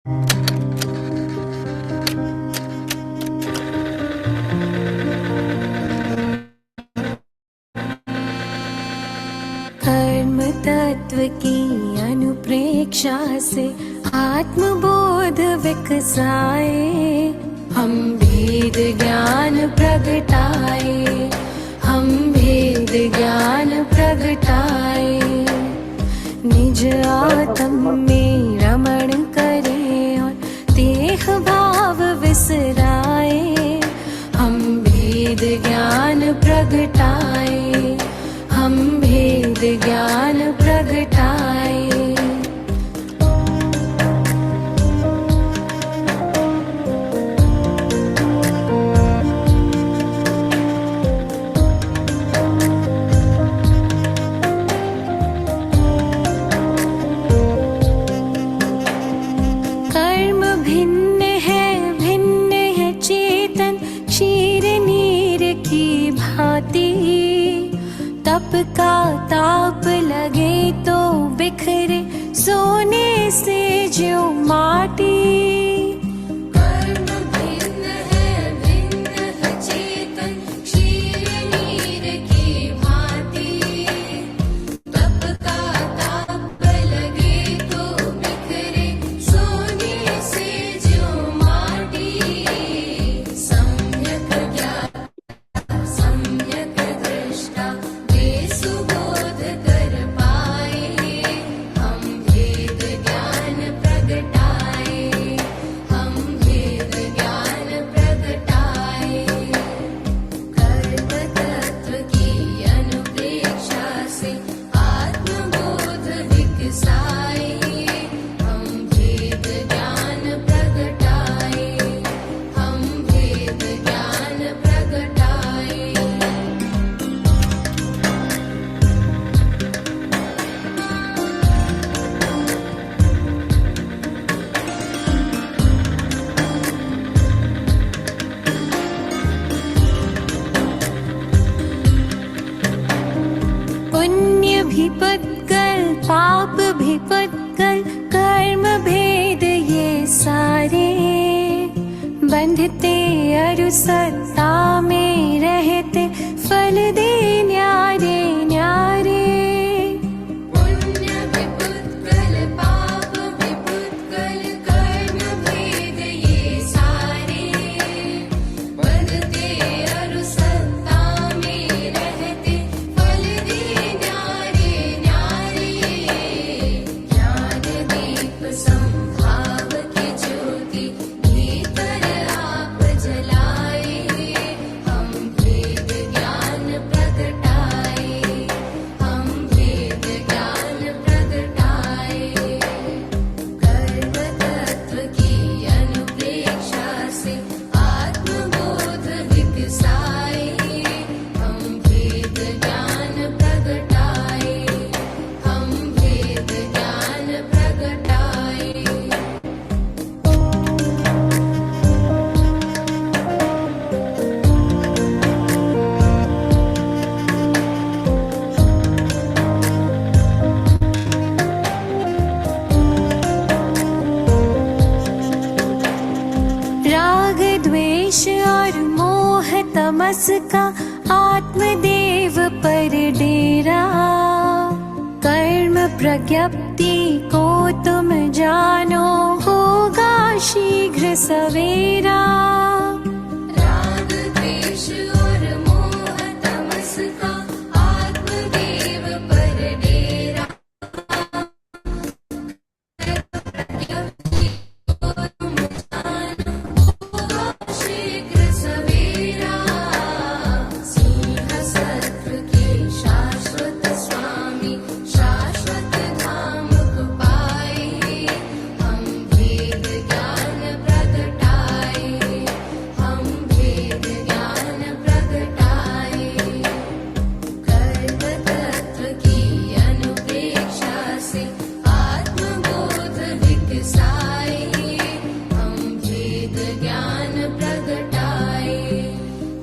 कर्म तत्व की अनुप्रेक्षा से आत्मबोध विकसाए, हम भेद ज्ञान प्रगटाए, हम भेद ज्ञान प्रगटाए। निज आत्म में रमण करे और देह भाव विसराए, हम भेद ज्ञान प्रगटाए, हम भेद ज्ञान प्रगटाए। कर्म भिन्न है चेतन, क्षीर नीर की भांति। तप का ताप लगे तो बिखरे सोने से जो माटी। कर्म भिन्न है चेतन, क्षीर नीर की भांति। तप का ताप लगे तो बिखरे सोने से जो माटी। सम्यक ज्ञाता सम्यक दृष्टा सुबोध कर पाए, हम भेद ज्ञान प्रगटाए, हम भेद ज्ञान प्रगटाए। कर्म तत्व की अनुप्रेक्षा से आत्मबोध विकसाए, हम भेद ज्ञान प्रगटाए, हम भेद ज्ञान प्रगटाए। पुण्य भी पुत्कल पाप भी पुत्कल, कर्म भेद ये सारे। बंधते अरु सत्ता में रहते, फल दे न्यारे न्यारे। पुण्य भी पुत्कल पाप भी पुत्कल, कर्म भेद ये सारे। बंधते अरु सत्ता में रहते, फल दे न्यारे न्यारे। ज्ञान दीप संभाव की ज्योति भीतर आप जलाए, हम भेद ज्ञान प्रगटाए, हम भेद ज्ञान प्रगटाए। कर्म तत्व की अनुप्रेक्षा से आत्मबोध विकसाए, हम भेद ज्ञान प्रगटाए, हम भेद ज्ञान प्रगटाए। राग द्वेष और मोह तमस का आत्मदेव पर डेरा। कर्म प्रज्ञप्ति को तुम जानो, होगा शीघ्र सवेरा। राग द्वेष और मोह तमस का आत्मदेव पर डेरा। शीघ्र सवेरा। सिंह सत्व के शाश्वत स्वामी, शाश्वत धाम को पाए, हम भेद ज्ञान प्रगटाए, हम भेद ज्ञान प्रगटाए। कर्म तत्व की अनुप्रेक्षा से आत्मबोध विकसाए, हम भेद ज्ञान प्रगटाए,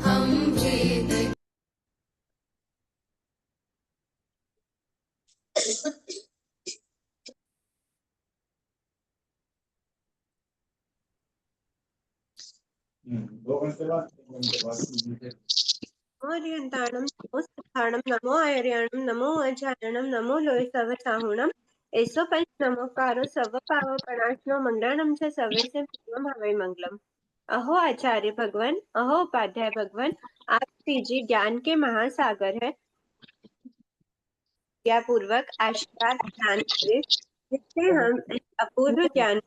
हम भेद। ओरियंताणं नमो स्थाणं नमो आर्याणं नमो अजाननं नमो लोहितवसाहुणं एसो पंच नमोकारो सर्व पावपणाश्नो मंगलानं च सर्वेसे मंगलम हवै मंगलम। अहो आचार्य भगवान, अहो उपाध्याय भगवान, आप जी ज्ञान के महासागर है। या पूर्वक आशीर्वाद प्रदान करें जिससे हम इस अपूर्व ज्ञान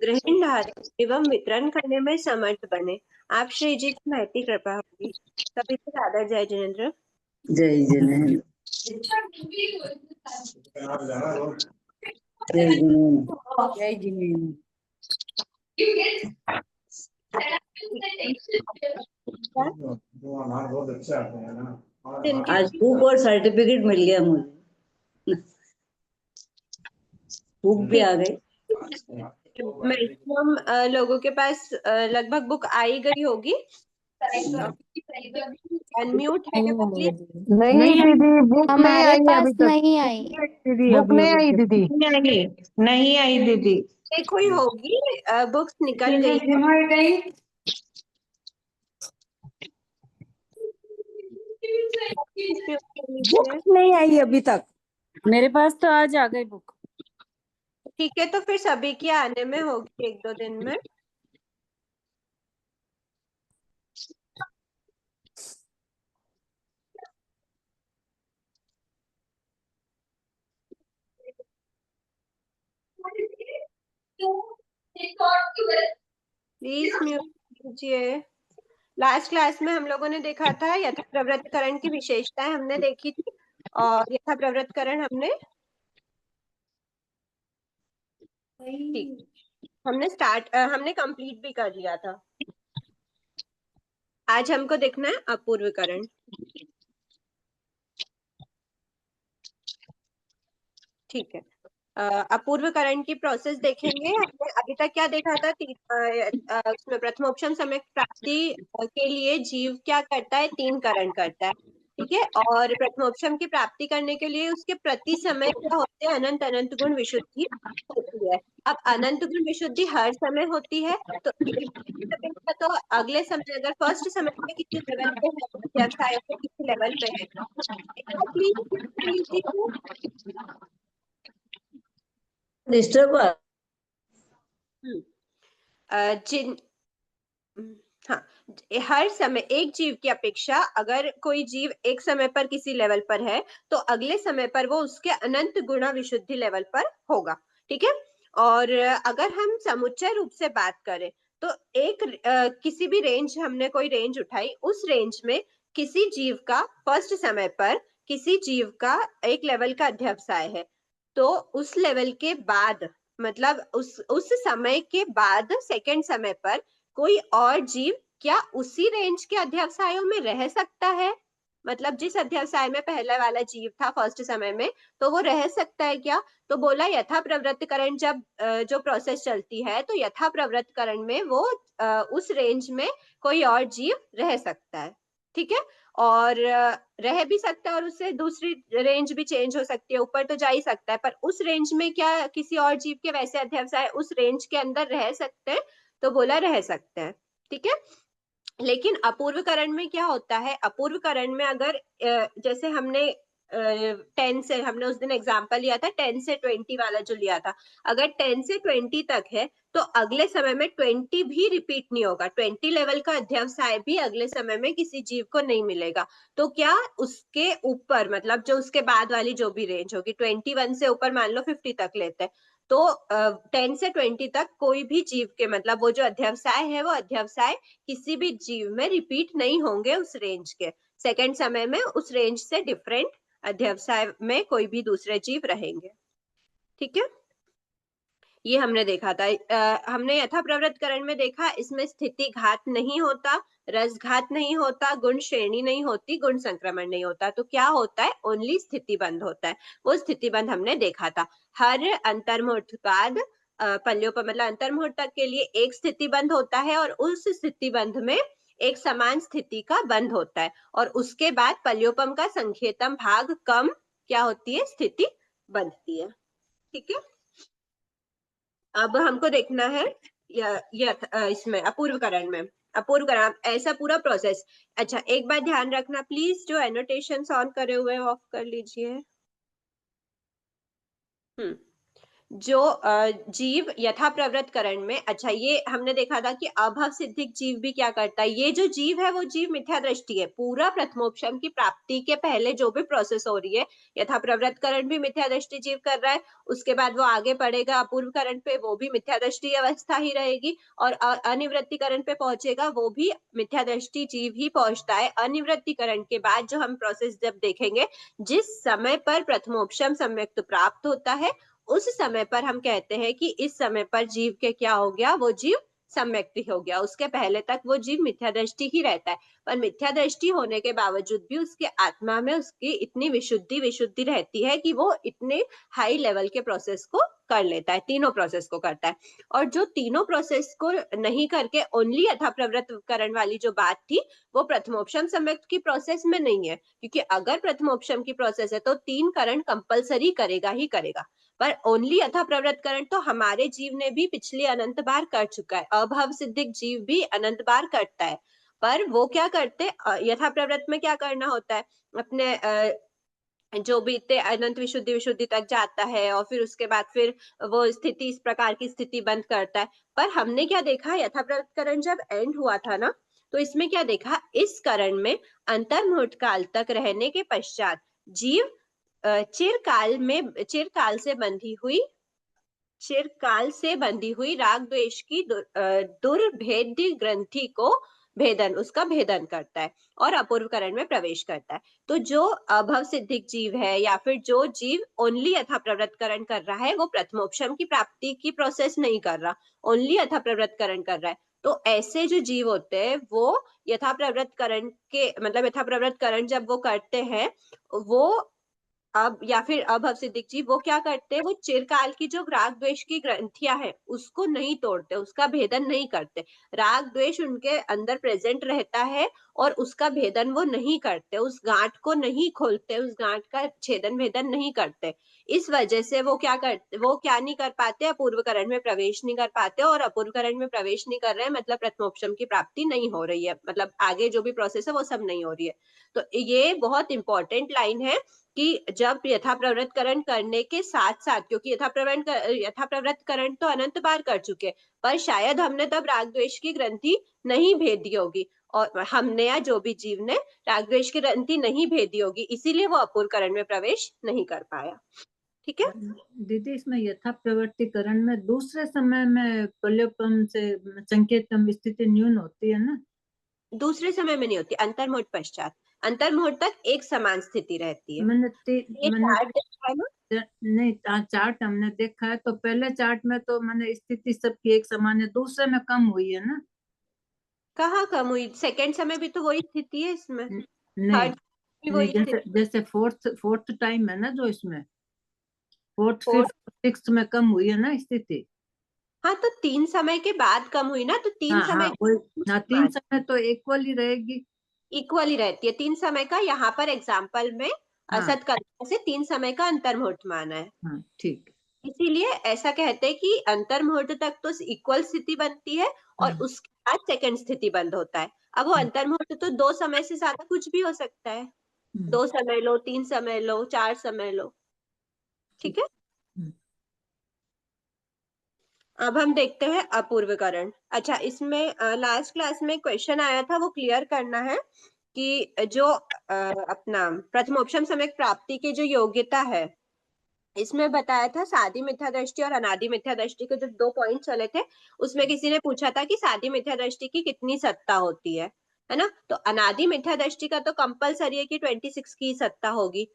ग्रहण धारण एवं वितरण करने में समर्थ बने। आप श्री जी की महती कृपा होगी। सभी से ज्यादा जय जिनेन्द्र। जय जिनेन्द्र। जय जिनेन्द्र। जय जिनेन्द्र। जिनके आज बुक और सर्टिफिकेट मिल गया मुझे, बुक भी आ गई। मैक्सिमम लोगों के पास लगभग बुक आई गई होगी। अनम्यूट है वो प्लीज। नहीं दीदी, बुक नहीं आई हमारे अभी पास तक। नहीं आई। दीदी बुक नहीं आई दीदी, नहीं आई दीदी। कोई होगी, बुक्स निकल गई है। बुक नहीं आई अभी तक। मेरे पास तो आज आ गई बुक। ठीक है, तो फिर सभी की आने में होगी 1-2 दिन में। प्लीज म्यूट कीजिए। लास्ट क्लास में हम लोगों ने देखा था यथा प्रवृत्तकरण की विशेषताएं हमने देखी थी, और यथा प्रवृत्तकरण हमने हमने कंप्लीट भी कर लिया था। आज हमको देखना है अपूर्वकरण। ठीक है, अपूर्वकरण की प्रोसेस देखेंगे। हमने अभी तक क्या देखा था? उसमें प्रथमोपशम समय प्राप्ति के लिए जीव क्या करता है? 3 करण करता है। ठीक है, और प्रथमोपशम की प्राप्ति करने के लिए उसके प्रति समय क्या होते हैं? अनंत अनंत गुण विशुद्धि होती है। अब अनंत गुण विशुद्धि हर समय होती है, तो तो अगले समय अगर फर्स्ट समय पे किसी लेवल पे है, व्यवसाय पे किसी लेवल पे है, प्लीज डिस्टर्ब जिन हाँ, हर समय एक जीव की अपेक्षा अगर कोई जीव एक समय पर किसी लेवल पर है, तो अगले समय पर वो उसके अनंत गुणा विशुद्धि लेवल पर होगा। ठीक है, और अगर हम समुच्चय रूप से बात करें तो किसी भी रेंज, हमने कोई रेंज उठाई, उस रेंज में किसी जीव का फर्स्ट समय पर किसी जीव का एक लेवल का अध्यवसाय है, तो उस लेवल के बाद, मतलब उस समय के बाद सेकंड समय पर कोई और जीव क्या उसी रेंज के अध्यवसायों में रह सकता है? मतलब जिस अध्यवसाय में पहला वाला जीव था फर्स्ट समय में, तो वो रह सकता है क्या? तो बोला यथा प्रवृत्तकरण जब जो प्रोसेस चलती है, तो यथा प्रवृत्तकरण में वो उस रेंज में कोई और जीव रह सकता है। ठीक है, और रह भी सकता है, और उससे दूसरी रेंज भी चेंज हो सकती है, ऊपर तो जा ही सकता है, पर उस रेंज में क्या किसी और जीव के वैसे अध्यवसाय उस रेंज के अंदर रह सकते हैं? तो बोला रह सकते हैं। ठीक है, लेकिन अपूर्वकरण में क्या होता है? अपूर्वकरण में अगर जैसे हमने 10 से, हमने उस दिन एग्जांपल लिया था 10 से 20 वाला जो लिया था, अगर 10 से 20 तक है तो अगले समय में 20 भी रिपीट नहीं होगा। 20 लेवल का अध्यवसाय भी अगले समय में किसी जीव को नहीं मिलेगा। तो क्या उसके ऊपर, मतलब जो उसके बाद वाली जो भी रेंज होगी, 21 से ऊपर मान लो 50 तक लेते हैं, तो 10 से 20 तक कोई भी जीव के, मतलब वो जो अध्यवसाय है, वो अध्यवसाय किसी भी जीव में रिपीट नहीं होंगे उस रेंज के। सेकंड समय में उस रेंज से डिफरेंट अध्यवसाय में कोई भी दूसरे जीव रहेंगे। ठीक है, ये हमने देखा था। हमने यथा प्रवृत्तकरण में देखा, इसमें स्थिति घात नहीं होता, रस घात नहीं होता, गुण श्रेणी नहीं होती, गुण संक्रमण नहीं होता। तो क्या होता है? ओनली स्थिति बंध होता है। वो स्थिति बंध हमने देखा था। हर अंतर्मुहूर्त बाद पल्योपम, मतलब अंतर्मुहूर्त तक के लिए एक स्थिति बंध होता है, और उस स्थिति बंध में एक समान स्थिति का बंध होता है, और उसके बाद पल्योपम का संख्येतम भाग कम क्या होती है? स्थिति बंधती है। ठीक है, अब हमको देखना है इसमें अपूर्वकरण में अपूर्व कराम, ऐसा पूरा प्रोसेस। अच्छा, एक बात ध्यान रखना प्लीज, जो एनोटेशन ऑन करे हुए ऑफ कर लीजिए। जो जीव यथाप्रवृत्तकरण में, अच्छा ये हमने देखा था कि अभव सिद्धिक जीव भी क्या करता है, ये जो जीव है वो जीव मिथ्या दृष्टि है। पूरा प्रथमोपशम की प्राप्ति के पहले जो भी प्रोसेस हो रही है, यथाप्रवृत्तकरण भी मिथ्या दृष्टि जीव कर रहा है, उसके बाद वो आगे बढ़ेगा अपूर्वकरण पे, वो भी मिथ्या दृष्टि अवस्था ही रहेगी, और अनिवृत्तिकरण पे पहुंचेगा, वो भी मिथ्या दृष्टि जीव ही पहुंचता है। अनिवृत्तिकरण के बाद जो हम प्रोसेस जब देखेंगे, जिस समय पर प्रथमोपशम सम्यक्त प्राप्त होता है, उस समय पर हम कहते हैं कि इस समय पर जीव के क्या हो गया, वो जीव सम्यक्ति हो गया। उसके पहले तक वो जीव मिथ्या दृष्टि ही रहता है, पर मिथ्या दृष्टि होने के बावजूद भी उसके आत्मा में उसकी इतनी विशुद्धि रहती है कि वो इतने हाई लेवल के प्रोसेस को कर लेता है, तीनों प्रोसेस को करता है। और जो तीनों प्रोसेस को नहीं करके ओनली यथाप्रवृत्तकरण वाली जो बात थी, वो प्रथमोपशम सम्यक्त की प्रोसेस में नहीं है, क्योंकि अगर प्रथमोपशम की प्रोसेस है तो 3 करण कंपलसरी करेगा ही करेगा, पर ओनली यथाप्रवृत्तकरण तो हमारे जीव ने भी पिछली अनंत बार कर चुका है, अभव सिद्धिक जीव भी अनंत बार करता है। पर वो क्या करते, यथाप्रवृत्त में क्या करना होता है, अपने जो भी इतने अनंत विशुद्धि तक जाता है, और फिर उसके बाद फिर वो स्थिति, इस प्रकार की स्थिति बंद करता है। पर हमने क्या देखा, यथाप्रवृत्तकरण जब एंड हुआ था ना, तो इसमें क्या देखा, इस करण में अंतर्मुहूर्त काल तक रहने के पश्चात जीव चिरकाल से बंधी हुई राग द्वेष की दुर्भेद्य ग्रंथि को उसका भेदन करता है और अपूर्वकरण में प्रवेश करता है। तो जो अभव सिद्धिक जीव है, या फिर जो जीव ओनली यथाप्रवृत्तकरण कर रहा है, वो प्रथमोपशम की प्राप्ति की प्रोसेस नहीं कर रहा, ओनली यथाप्रवृत्तकरण कर रहा है। तो ऐसे जो जीव होते हैं, वो यथाप्रवृत्तकरण के मतलब यथाप्रवृत्तकरण जब वो करते हैं, वो अब या फिर अभव सिद्धिक जी वो क्या करते हैं, वो चिरकाल की जो राग द्वेष की ग्रंथियां है उसको नहीं तोड़ते, उसका भेदन नहीं करते। राग द्वेष उनके अंदर प्रेजेंट रहता है और उसका भेदन वो नहीं करते, उस गांठ को नहीं खोलते, उस गांठ का छेदन भेदन नहीं करते। इस वजह से वो क्या करते, वो क्या नहीं कर पाते, अपूर्वकरण में प्रवेश नहीं कर पाते, और अपूर्वकरण में प्रवेश नहीं कर रहे हैं मतलब प्रथमोपशम की प्राप्ति नहीं हो रही है, मतलब आगे जो भी प्रोसेस है वो सब नहीं हो रही है। तो ये बहुत इंपॉर्टेंट लाइन है कि जब यथाप्रवृत्तकरण करने के साथ साथ, क्योंकि यथाप्रवृत्तकरण तो अनंत बार कर चुके, पर शायद हमने तब राग द्वेष की ग्रंथि नहीं भेदी होगी, और हमने या जो भी जीव ने राग द्वेष की ग्रंथि नहीं भेदी होगी, इसीलिए वो अपूर्वकरण में प्रवेश नहीं कर पाया। ठीक है, दीदी इसमें यथा प्रवृत्तिकरण में दूसरे समय में प्रलोभन से संकेतम स्थिति न्यून होती है ना? दूसरे समय में नहीं होती, अंतर्मुहूर्त पश्चात, अंतर्मुहूर्त तक एक समान स्थिति रहती है। ये चार्ट देखा है ना? नहीं, चार्ट हमने देखा है, तो पहले चार्ट में तो मैंने स्थिति सबकी एक समान है, दूसरे में कम हुई है ना? कहाँ कम हुई, सेकंड समय भी तो वही स्थिति है इसमें, नहीं थर्ड भी नहीं, वही जैसे फोर्थ टाइम है ना, जो इसमें फोर्थ स्थिति। फिफ्थ सिक्स्थ में कम हुई है ना स्थिति? हाँ, तो 3 समय के बाद कम हुई ना, तो 3 हाँ समय हाँ, वही। हाँ, 3 समय तो इक्वल ही रहेगी। इक्वल ही रहती है। 3 समय का यहाँ पर एग्जाम्पल में हाँ असत कल्पना से 3 समय का अंतर्मुहूर्त माना है, हाँ, ठीक। इसीलिए ऐसा कहते हैं कि अंतर्मुहूर्त तक तो इक्वल स्थिति बनती है और उसके बाद सेकंड स्थिति बंद होता है। अब वो अंतर्मुहूर्त तो 2 समय से ज्यादा कुछ भी हो सकता है, 2 समय लो, 3 समय लो, 4 समय लो, ठीक है। अब हम देखते हैं अपूर्वकरण। अच्छा, इसमें लास्ट क्लास में क्वेश्चन आया था, वो क्लियर करना है कि जो अपना प्रथमोपशम सम्यक प्राप्ति की जो योग्यता है, इसमें बताया था सादी मिथ्या दृष्टि और अनादि मिथ्या दृष्टि के जो 2 पॉइंट चले थे, उसमें किसी ने पूछा था कि सादी मिथ्या दृष्टि की कितनी सत्ता होती है ना? तो अनादि मिथ्या दृष्टि का तो कंपलसरी है कि 26 की सत्ता होगी,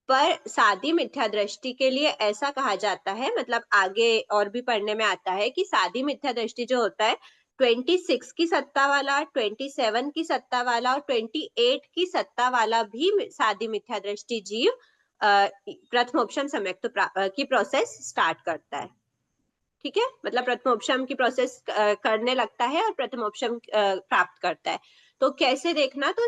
पर सादी मिथ्या दृष्टि के लिए ऐसा कहा जाता है, मतलब आगे और भी पढ़ने में आता है कि सादी मिथ्या दृष्टि जो होता है, 26 की सत्ता वाला, 27 की सत्ता वाला और 28 की सत्ता वाला भी सादी मिथ्या दृष्टि जीव प्रथमोपशम सम्यक्त की प्रोसेस स्टार्ट करता है। ठीक है, मतलब प्रथमोपशम की प्रोसेस करने लगता है और प्रथमोपशम प्राप्त करता है। तो कैसे देखना, तो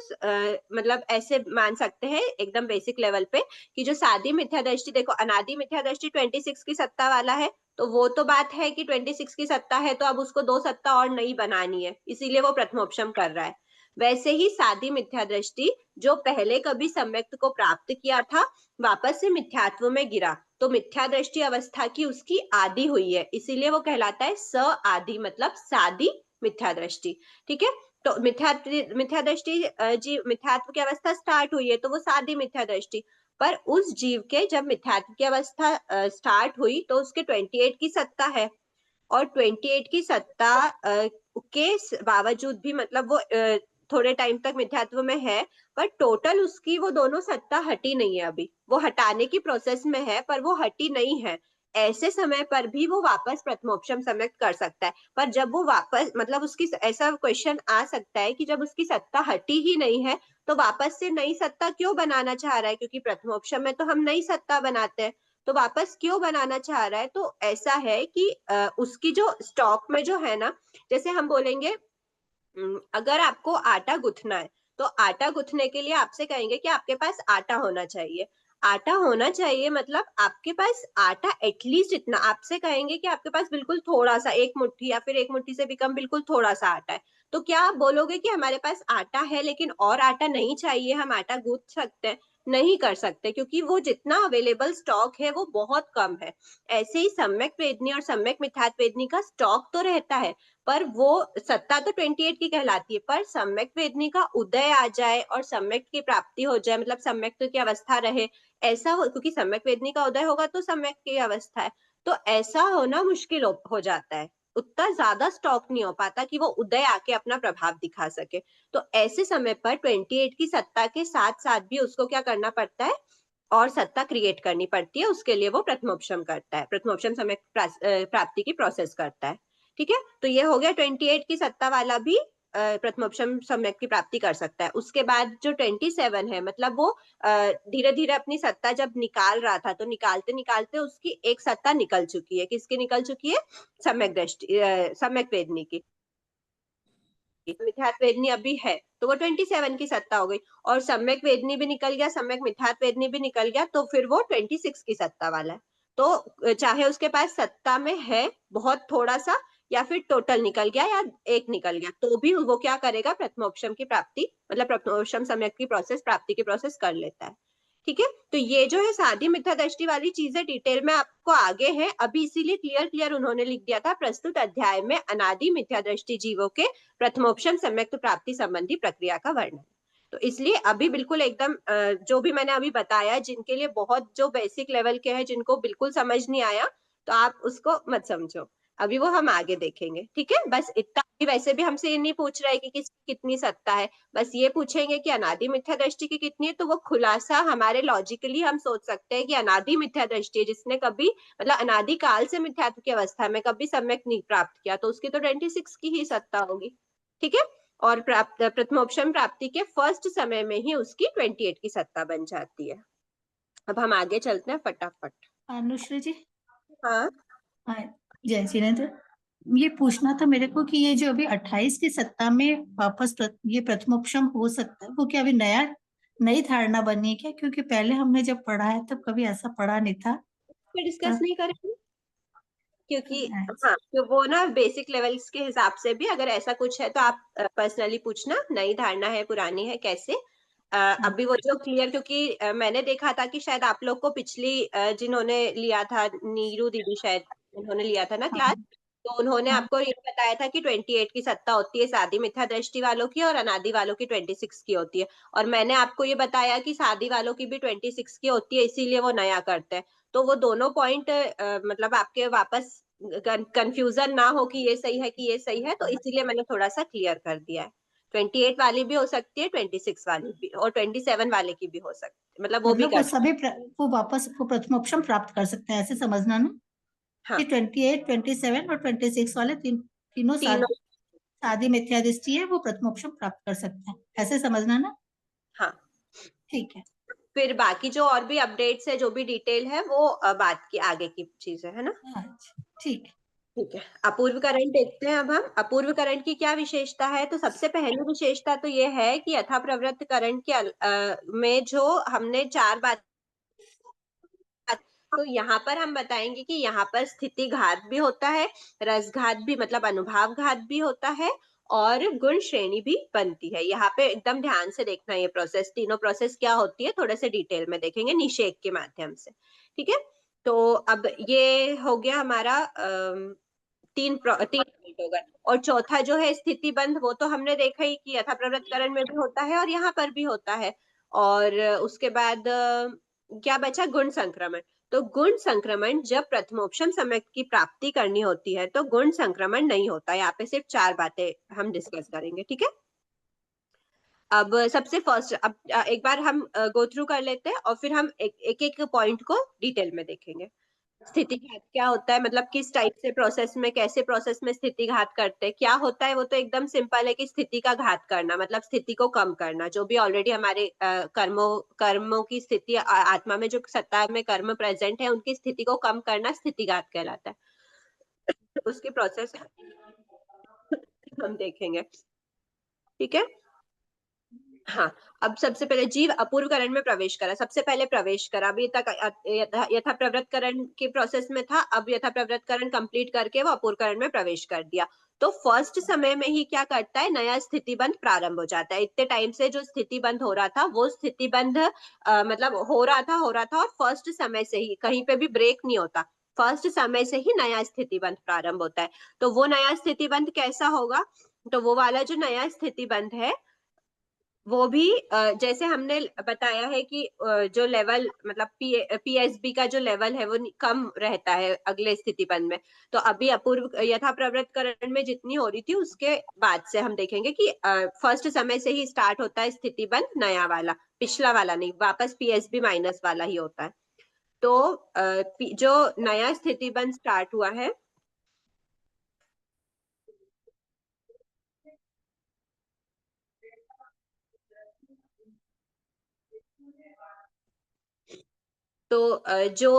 मतलब ऐसे मान सकते हैं एकदम बेसिक लेवल पे कि जो सादी मिथ्या दृष्टि, देखो अनादि मिथ्या दृष्टि 26 की सत्ता वाला है, तो वो तो बात है कि 26 की सत्ता है तो अब उसको 2 सत्ता और नहीं बनानी है, इसीलिए वो प्रथमोपशम कर रहा है। वैसे ही सादी मिथ्या दृष्टि, जो पहले कभी सम्यक्त को प्राप्त किया था, वापस से मिथ्यात्व में गिरा, तो मिथ्या दृष्टि अवस्था की उसकी आदि हुई है, इसीलिए वो कहलाता है स आदि, मतलब सादी मिथ्या दृष्टि। ठीक है, तो मिथ्या दृष्टि जी मिथ्यात्व की अवस्था स्टार्ट हुई है तो वो सादी मिथ्या दृष्टि। पर उस जीव के जब मिथ्यात्व की अवस्था स्टार्ट हुई तो उसके 28 की सत्ता है, और 28 की सत्ता के बावजूद भी, मतलब वो थोड़े टाइम तक मिथ्यात्व में है, पर टोटल उसकी वो दोनों सत्ता हटी नहीं है, अभी वो हटाने की प्रोसेस में है पर वो हटी नहीं है। ऐसे समय पर भी वो वापस प्रथमोपशम सम्यक्त कर सकता है, पर जब वो वापस, मतलब उसकी ऐसा क्वेश्चन आ सकता है कि जब उसकी सत्ता हटी ही नहीं है तो वापस से नई सत्ता क्यों बनाना चाह रहा है, क्योंकि प्रथमोपशम में तो हम नई सत्ता बनाते हैं, तो वापस क्यों बनाना चाह रहा है। तो ऐसा है कि उसकी जो स्टॉक में जो है ना, जैसे हम बोलेंगे अगर आपको आटा गूंथना है तो आटा गूंथने के लिए आपसे कहेंगे कि आपके पास आटा होना चाहिए। आटा होना चाहिए मतलब आपके पास आटा एटलीस्ट इतना, आपसे कहेंगे कि आपके पास बिल्कुल थोड़ा सा, एक मुट्ठी या फिर एक मुट्ठी से भी कम, बिल्कुल थोड़ा सा आटा है, तो क्या आप बोलोगे कि हमारे पास आटा है लेकिन और आटा नहीं चाहिए, हम आटा गूंथ सकते हैं? नहीं कर सकते, क्योंकि वो जितना अवेलेबल स्टॉक है वो बहुत कम है। ऐसे ही सम्यक वेदनी और सम्यक मिथ्यात्व वेदनी का स्टॉक तो रहता है, पर वो सत्ता तो 28 की कहलाती है, पर सम्यक वेदनी का उदय आ जाए और सम्यक की प्राप्ति हो जाए, मतलब सम्यक की अवस्था रहे, ऐसा हो, क्योंकि सम्यक वेदनी का उदय होगा तो सम्यक की अवस्था है, तो ऐसा होना मुश्किल हो जाता है, उतना ज्यादा स्टॉक नहीं हो पाता कि वो उदय आके अपना प्रभाव दिखा सके। तो ऐसे समय पर 28 की सत्ता के साथ साथ भी उसको क्या करना पड़ता है, और सत्ता क्रिएट करनी पड़ती है, उसके लिए वो प्रथमोपशम करता है, प्रथमोपशम समय प्राप्ति की प्रोसेस करता है। ठीक है, तो ये हो गया 28 की सत्ता वाला भी प्रथमोपशम सम्यक की प्राप्ति कर सकता है। उसके बाद जो 27 है, मतलब वो धीरे धीरे अपनी सत्ता जब निकाल रहा था तो निकालते निकालते उसकी एक सत्ता निकल चुकी है, किसकी निकल चुकी है, सम्यक दृष्टि सम्यक वेदनी की। मिथ्यात्व वेदनी अभी है तो वो 27 की सत्ता हो गई, और सम्यक वेदनी भी निकल गया, सम्यक मिथ्यात्व वेदनी भी निकल गया, तो फिर वो 26 की सत्ता वाला है। तो चाहे उसके पास सत्ता में है बहुत थोड़ा सा, या फिर टोटल निकल गया या एक निकल गया, तो भी वो क्या करेगा, प्रथमोपशम की प्राप्ति, मतलब प्रथमोपशम सम्यक की प्रोसेस, प्राप्ति की प्रोसेस कर लेता है। ठीक है, तो ये जो है सादी मिथ्या दृष्टि वाली चीजें डिटेल में आपको आगे है, अभी इसीलिए क्लियर क्लियर उन्होंने लिख दिया था प्रस्तुत अध्याय में अनादि मिथ्या दृष्टि जीवों के प्रथमोपशम सम्यक्त प्राप्ति संबंधी प्रक्रिया का वर्णन। तो इसलिए अभी बिल्कुल एकदम जो भी मैंने अभी बताया, जिनके लिए बहुत जो बेसिक लेवल के हैं, जिनको बिल्कुल समझ नहीं आया, तो आप उसको मत समझो, अभी वो हम आगे देखेंगे। ठीक है, बस इतना भी, वैसे भी हमसे ये नहीं पूछ रहे कि किसकी कितनी सत्ता है, बस ये पूछेंगे कि अनादि मिथ्या दृष्टि की कितनी है, तो वो खुलासा हमारे लॉजिकली हम सोच सकते हैं कि अनादि मिथ्या दृष्टि है, जिसने कभी, मतलब अनादि काल से मिथ्यात्व की अवस्था में कभी सम्यक नहीं प्राप्त किया, तो उसकी तो 26 की ही सत्ता होगी। ठीक है, और प्रथमोपशम प्राप्ति के फर्स्ट समय में ही उसकी 28 की सत्ता बन जाती है। अब हम आगे चलते हैं फटाफट। अनुश्री जी, हाँ, हाँ, जय जिनेन्द्र, ये पूछना था मेरे को कि ये जो अभी 28 की सत्ता में वापस ये प्रथमोपशम हो सकता है, वो क्या अभी नई धारणा बनी है क्या? क्योंकि पहले हमने जब पढ़ा है तब कभी ऐसा पढ़ा नहीं था। डिस्कस नहीं करेंगे, क्योंकि अच्छा। हाँ, तो वो ना बेसिक लेवल्स के हिसाब से भी अगर ऐसा कुछ है तो आप पर्सनली पूछना, नई धारणा है पुरानी है कैसे। अभी वो जो क्लियर, क्योंकि मैंने देखा था कि शायद आप लोग को पिछली जिन्होंने लिया था, नीरू दीदी शायद उन्होंने लिया था ना क्लास, हाँ, तो उन्होंने हाँ, आपको ये बताया था कि 28 की सत्ता होती है सादी मिथ्या दृष्टि वालों की, और अनादि वालों की 26 की होती है, और मैंने आपको ये बताया कि सादी वालों की भी 26 की होती है, इसीलिए वो नया करते हैं। तो वो दोनों पॉइंट मतलब आपके वापस कंफ्यूजन ना हो कि ये सही है कि ये सही है, तो इसीलिए मैंने थोड़ा सा क्लियर कर दिया है। 28 वाली भी हो सकती है, 26 वाली भी, और 27 वाले की भी हो सकती है, मतलब वो भी मतलब वो कर। सभी वो वापस वो प्रथमोपशम प्राप्त कर सकते हैं, ऐसे समझना ना हाँ, कि 28, 27 और 26 वाले तीनों तीनों। सादी मिथ्या दृष्टि है, वो प्रथमोपशम प्राप्त कर सकते हैं, ऐसे समझना ना। हाँ, ठीक है। फिर बाकी जो और भी अपडेट्स है, जो भी डिटेल है, वो बात की आगे की चीज है ना। अच्छा, ठीक है। ठीक है, अपूर्व करंट देखते हैं अब हम। अपूर्व करंट की क्या विशेषता है, तो सबसे पहली विशेषता तो ये है कि यथा प्रवृत्त करंट के में जो हमने चार बात तो यहाँ पर हम बताएंगे कि यहाँ पर स्थिति घात भी होता है, रस घात भी मतलब अनुभाव घात भी होता है, और गुण श्रेणी भी बनती है। यहाँ पे एकदम ध्यान से देखना, ये प्रोसेस, तीनों प्रोसेस क्या होती है थोड़े से डिटेल में देखेंगे निषेक के माध्यम से। ठीक है, तो अब ये हो गया हमारा तीन पॉइंट हो गए। और चौथा जो है स्थिति बंध, वो तो हमने देखा ही कि यथा प्रवृत्तकरण में भी होता है और यहाँ पर भी होता है। और उसके बाद क्या बचा, गुण संक्रमण। तो गुण संक्रमण जब प्रथमोपशम समय की प्राप्ति करनी होती है तो गुण संक्रमण नहीं होता। यहाँ पे सिर्फ 4 बातें हम डिस्कस करेंगे। ठीक है, अब सबसे फर्स्ट, अब एक बार हम गो थ्रू कर लेते हैं और फिर हम एक एक पॉइंट को डिटेल में देखेंगे। स्थिति घात क्या होता है, मतलब किस टाइप से प्रोसेस में, कैसे प्रोसेस में स्थिति घात करते हैं, क्या होता है, वो तो एकदम सिंपल है कि स्थिति का घात करना मतलब स्थिति को कम करना। जो भी ऑलरेडी हमारे कर्मों की स्थिति आत्मा में जो सत्ता में कर्म प्रेजेंट है उनकी स्थिति को कम करना स्थिति घात कहलाता है। उसकी प्रोसेस हम देखेंगे। ठीक है, हाँ, अब सबसे पहले जीव अपूर्वकरण में प्रवेश करा, सबसे पहले प्रवेश करा। अभी तक यथा प्रवृत्तकरण के प्रोसेस में था, अब यथा प्रवृत्तकरण कंप्लीट करके वो अपूर्वकरण में प्रवेश कर दिया। तो फर्स्ट समय में ही क्या करता है, नया स्थिति बंध प्रारंभ हो जाता है। इतने टाइम से जो स्थिति बंध हो रहा था वो स्थिति बंध मतलब हो रहा था और फर्स्ट समय से ही कहीं पे भी ब्रेक नहीं होता, फर्स्ट समय से ही नया स्थिति बंध प्रारंभ होता है। तो वो नया स्थिति बंध कैसा होगा, तो वो वाला जो नया स्थिति बंध है वो भी जैसे हमने बताया है कि जो लेवल मतलब पीएसबी का जो लेवल है वो कम रहता है अगले स्थिति बंध में। तो अभी अपूर्व यथा प्रवृत्तकरण में जितनी हो रही थी उसके बाद से हम देखेंगे कि फर्स्ट समय से ही स्टार्ट होता है स्थिति बंध नया वाला, पिछला वाला नहीं, वापस पीएसबी माइनस वाला ही होता है। तो जो नया स्थिति बंध स्टार्ट हुआ है तो जो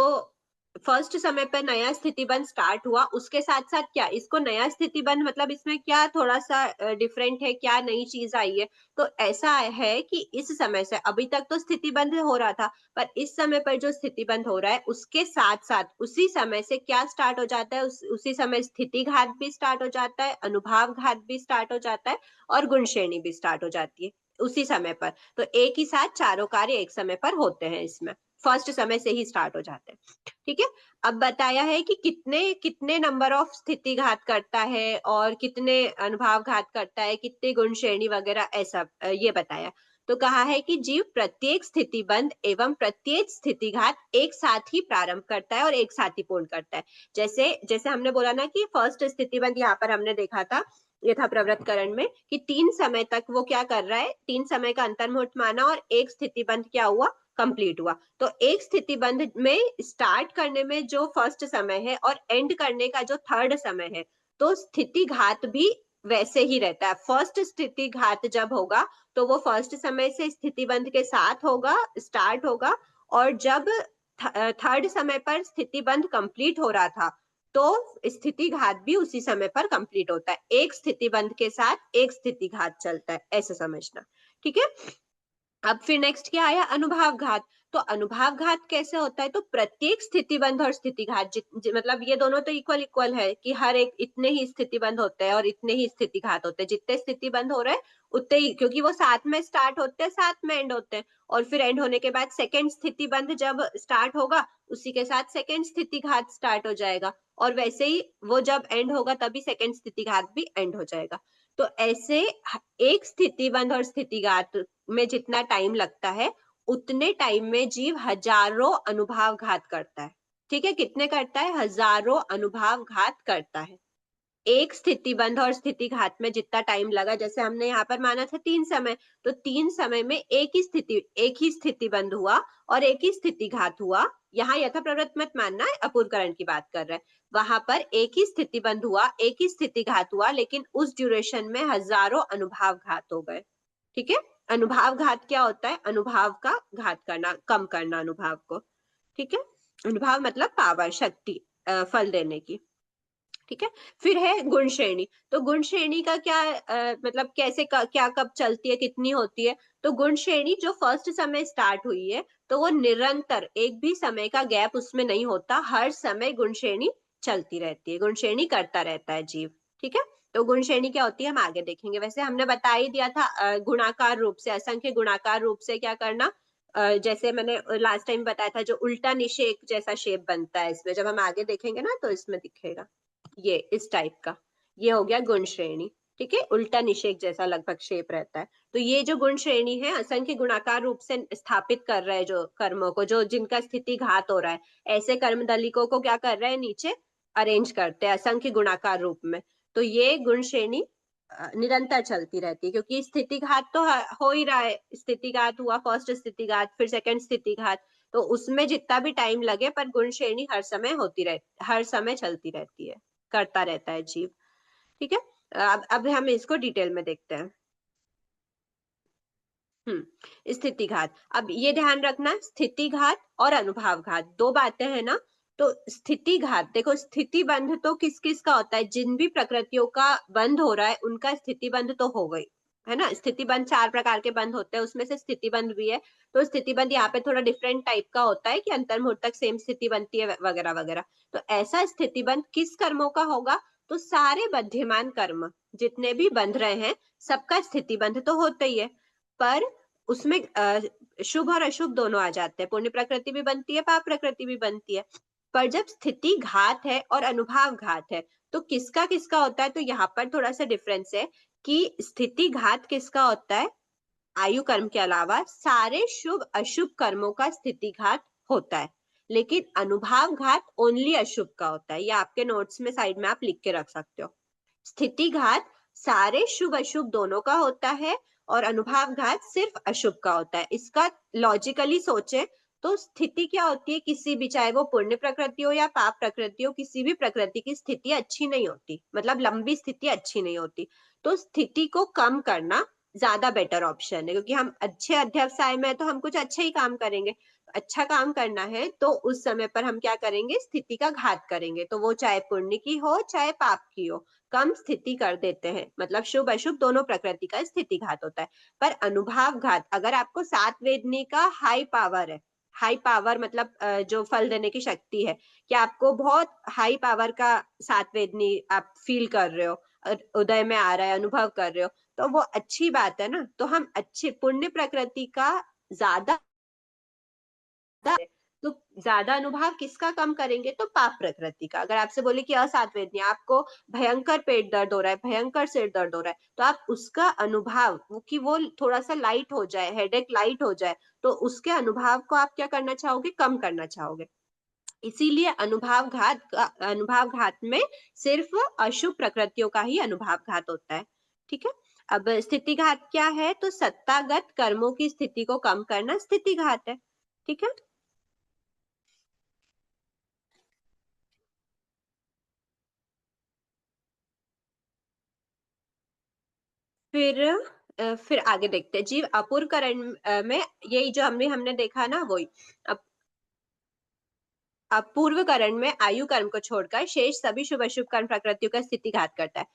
फर्स्ट समय पर नया स्थिति बंध स्टार्ट हुआ उसके साथ साथ क्या इसको नया स्थिति बंध मतलब इसमें क्या थोड़ा सा डिफरेंट है, क्या नई चीज आई है। तो ऐसा है कि इस समय से अभी तक तो स्थिति बंध हो रहा था, पर इस समय पर जो स्थिति बंध हो रहा है उसके साथ साथ उसी समय से क्या स्टार्ट हो जाता है, उसी समय स्थिति घात भी स्टार्ट हो जाता है, अनुभाव घात भी स्टार्ट हो जाता है और गुण श्रेणी भी स्टार्ट हो जाती है उसी समय पर। तो एक ही साथ चारों कार्य एक समय पर होते हैं, इसमें फर्स्ट समय से ही स्टार्ट हो जाते हैं। ठीक है, अब बताया है कि कितने कितने नंबर ऑफ स्थिति घात करता है और कितने अनुभाव घात करता है, कितने गुण श्रेणी वगैरह, ऐसा ये बताया। तो कहा है कि जीव प्रत्येक स्थिति बंध एवं प्रत्येक स्थिति घात एक साथ ही प्रारंभ करता है और एक साथ ही पूर्ण करता है। जैसे जैसे हमने बोला ना कि फर्स्ट स्थिति बंध यहाँ पर हमने देखा था यथा प्रवृत्तकरण में कि 3 समय तक वो क्या कर रहा है, 3 समय का अंतर्मुहूर्त माना और एक स्थिति बंध क्या हुआ, कंप्लीट हुआ। तो एक स्थिति बंध में स्टार्ट करने में जो फर्स्ट समय है और एंड करने का जो थर्ड समय है, तो स्थिति घात भी वैसे ही रहता है। फर्स्ट स्थिति घात जब होगा तो वो फर्स्ट समय से स्थिति बंध के साथ होगा, स्टार्ट होगा, और जब थर्ड समय पर स्थिति बंध कंप्लीट हो रहा था तो स्थिति घात भी उसी समय पर कंप्लीट होता है। एक स्थिति बंध के साथ एक स्थिति घात चलता है, ऐसे समझना। ठीक है, अब फिर नेक्स्ट क्या आया, अनुभाव घात। तो अनुभाव घात कैसे होता है, तो प्रत्येक स्थिति बंध और स्थिति घात मतलब ये दोनों तो इक्वल इक्वल है कि हर एक इतने ही स्थिति बंध होते हैं और इतने ही स्थिति घात होते हैं। जितने स्थिति बंध हो रहे हैं उतने ही, क्योंकि वो साथ में स्टार्ट होते हैं साथ में एंड होते हैं, और फिर एंड होने के बाद सेकेंड स्थिति बंध जब स्टार्ट होगा उसी के साथ सेकेंड स्थिति घात स्टार्ट हो जाएगा, और वैसे ही वो जब एंड होगा तभी सेकेंड स्थिति घात भी एंड हो जाएगा। तो ऐसे एक स्थिति बंध और स्थिति घात में जितना टाइम लगता है उतने टाइम में जीव हजारों अनुभाव घात करता है। ठीक है, कितने करता है, हजारों अनुभाव घात करता है। एक स्थिति बंध और स्थिति घात में जितना टाइम लगा, जैसे हमने यहाँ पर माना था 3 समय, तो 3 समय में एक ही स्थिति बंध हुआ और एक ही स्थिति घात हुआ। यहाँ यथा प्रवृत्त मत मानना है, अपूर्वकरण की बात कर रहे हैं। वहां पर एक ही स्थिति बंध हुआ, एक ही स्थिति घात हुआ, लेकिन उस ड्यूरेशन में हजारों अनुभाव घात हो गए। ठीक है, अनुभाव घात क्या होता है, अनुभव का घात करना, कम करना अनुभव को। ठीक है, अनुभव मतलब पावर, शक्ति, फल देने की। ठीक है। फिर है गुण श्रेणी। तो गुण श्रेणी का क्या मतलब कैसे क्या कब चलती है, कितनी होती है? तो गुण श्रेणी जो फर्स्ट समय स्टार्ट हुई है तो वो निरंतर, एक भी समय का गैप उसमें नहीं होता, हर समय गुण श्रेणी चलती रहती है, गुण श्रेणी करता रहता है जीव। ठीक है। तो गुण श्रेणी क्या होती है हम आगे देखेंगे। वैसे हमने बता ही दिया था गुणाकार रूप से, असंख्य गुणाकार रूप से क्या करना, जैसे मैंने लास्ट टाइम बताया था, जो उल्टा निषेक जैसा शेप बनता है इसमें, जब हम आगे देखेंगे ना तो इसमें दिखेगा ये इस टाइप का, ये हो गया गुण श्रेणी। ठीक है, उल्टा निषेक जैसा लगभग शेप रहता है। तो ये जो गुण श्रेणी है असंख्य गुणाकार रूप से स्थापित कर रहा है जो कर्मों को, जो जिनका स्थिति घात हो रहा है, ऐसे कर्म दलिकों को क्या कर रहे हैं, नीचे अरेंज करते हैं असंख्य गुणाकार रूप में। तो ये गुण श्रेणी निरंतर चलती रहती है, क्योंकि स्थिति घात तो हो ही रहा है। स्थिति घात हुआ, फर्स्ट स्थिति घात, फिर सेकंड स्थिति घात, तो उसमें जितना भी टाइम लगे पर गुण श्रेणी हर समय होती रहती, हर समय चलती रहती है, करता रहता है जीव। ठीक है। अब हम इसको डिटेल में देखते हैं। स्थिति घात। अब ये ध्यान रखना, स्थिति घात और अनुभव घात दो बातें हैं ना। तो स्थिति घात देखो, स्थिति बंध तो किस किस का होता है, जिन भी प्रकृतियों का बंध हो रहा है उनका स्थिति बंध तो हो गई है ना। स्थिति बंध 4 प्रकार के बंध होते हैं, उसमें से स्थिति बंध भी है। तो स्थिति बंध यहाँ पे थोड़ा डिफरेंट टाइप का होता है कि अंतर्मुहूर्त तक सेम स्थिति बनती है वगैरह वगैरह। तो ऐसा स्थिति बंध किस कर्मों का होगा, तो सारे बध्यमान कर्म जितने भी बंध रहे हैं सबका स्थिति बंध तो होता ही है, पर उसमें शुभ और अशुभ दोनों आ जाते हैं, पुण्य प्रकृति भी बनती है, पाप प्रकृति भी बनती है। पर जब स्थिति घात है और अनुभव घात है तो किसका किसका होता है, तो यहाँ पर थोड़ा सा डिफरेंस है कि स्थिति घात किसका होता है, आयु कर्म के अलावा सारे शुभ अशुभ कर्मों का स्थिति घात होता है, लेकिन अनुभव घात ओनली अशुभ का होता है। ये आपके नोट्स में साइड में आप लिख के रख सकते हो। स्थिति घात सारे शुभ अशुभ दोनों का होता है और अनुभव घात सिर्फ अशुभ का होता है। इसका लॉजिकली सोचे तो स्थिति क्या होती है, किसी भी, चाहे वो पुण्य प्रकृति हो या पाप प्रकृति हो, किसी भी प्रकृति की स्थिति अच्छी नहीं होती, मतलब लंबी स्थिति अच्छी नहीं होती। तो स्थिति को कम करना ज्यादा बेटर ऑप्शन है, क्योंकि हम अच्छे अध्यवसाय में तो हम कुछ अच्छे ही काम करेंगे। अच्छा काम करना है तो उस समय पर हम क्या करेंगे, स्थिति का घात करेंगे, तो वो चाहे पुण्य की हो चाहे पाप की हो, कम स्थिति कर देते हैं। मतलब शुभ अशुभ दोनों प्रकृति का स्थिति घात होता है। पर अनुभव घात, अगर आपको सात वेदनी का हाई पावर है, हाई पावर मतलब जो फल देने की शक्ति है, कि आपको बहुत हाई पावर का सात वेदनी आप फील कर रहे हो, उदय में आ रहा है, अनुभव कर रहे हो, तो वो अच्छी बात है ना। तो हम अच्छे पुण्य प्रकृति का ज्यादा, तो ज्यादा अनुभव किसका कम करेंगे, तो पाप प्रकृति का। अगर आपसे बोले कि असात्वेदनी, आपको भयंकर पेट दर्द हो रहा है, भयंकर सिर दर्द हो रहा है, तो आप उसका अनुभव कि वो थोड़ा सा लाइट हो जाए, हेडेक लाइट हो जाए, तो उसके अनुभव को आप क्या करना चाहोगे, कम करना चाहोगे। इसीलिए अनुभव घात में सिर्फ अशुभ प्रकृतियों का ही अनुभव घात होता है। ठीक है। अब स्थिति घात क्या है, तो सत्तागत कर्मों की स्थिति को कम करना स्थिति घात है। ठीक है। फिर आगे देखते हैं जीव अपूर्व करण में, यही जो हमने देखा ना वही। अपूर्व करण में आयु कर्म को छोड़कर शेष सभी शुभ अशुभ कर्म प्रकृतियों का स्थिति घात करता है।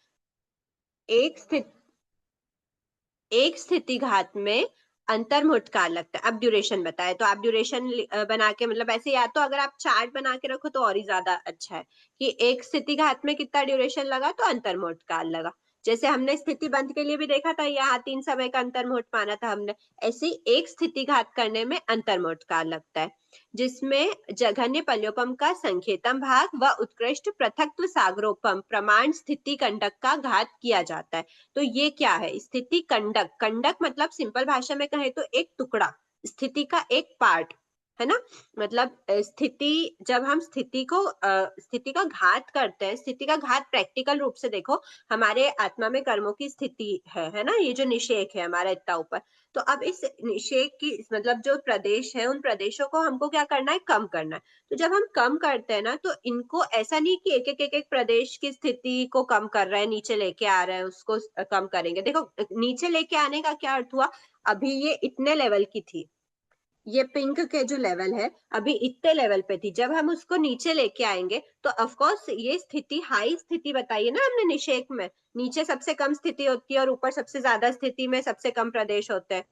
एक स्थिति घात में अंतर्मुहूर्त काल लगता है। अब ड्यूरेशन बताए तो आप ड्यूरेशन बना के, मतलब ऐसे, या तो अगर आप चार्ट बना के रखो तो और ही ज्यादा अच्छा है कि एक स्थिति घात में कितना ड्यूरेशन लगा, तो अंतर्मुहूर्त काल लगा। जैसे हमने स्थिति बंध के लिए भी देखा था, यहाँ 3 समय का अंतर्मुहूर्त माना था हमने, ऐसे एक स्थिति घात करने में अंतर्मुहूर्त काल लगता है, जिसमें जघन्य पल्योपम का संखेतम भाग व उत्कृष्ट पृथक्त्व सागरोपम प्रमाण स्थिति कंडक का घात किया जाता है। तो ये क्या है, स्थिति कंडक, कंडक मतलब सिंपल भाषा में कहे तो एक टुकड़ा, स्थिति का एक पार्ट है ना। मतलब स्थिति, जब हम स्थिति का घात करते हैं, स्थिति का घात प्रैक्टिकल रूप से देखो, हमारे आत्मा में कर्मों की स्थिति है ना, ये जो निषेक है हमारा इतना ऊपर। तो अब इस निषेक की, मतलब जो प्रदेश है, उन प्रदेशों को हमको क्या करना है, कम करना है। तो जब हम कम करते हैं ना, तो इनको ऐसा नहीं कि एक प्रदेश की स्थिति को कम कर रहे हैं, नीचे लेके आ रहे हैं, उसको कम करेंगे। देखो नीचे लेके आने का क्या अर्थ हुआ, अभी ये इतने लेवल की थी, ये पिंक के जो लेवल है अभी इतने लेवल पे थी, जब हम उसको नीचे लेके आएंगे तो ऑफ कोर्स ये स्थिति हाई स्थिति बताई है ना हमने निषेक में, नीचे सबसे कम स्थिति होती है और ऊपर सबसे ज्यादा स्थिति में सबसे कम प्रदेश होते हैं।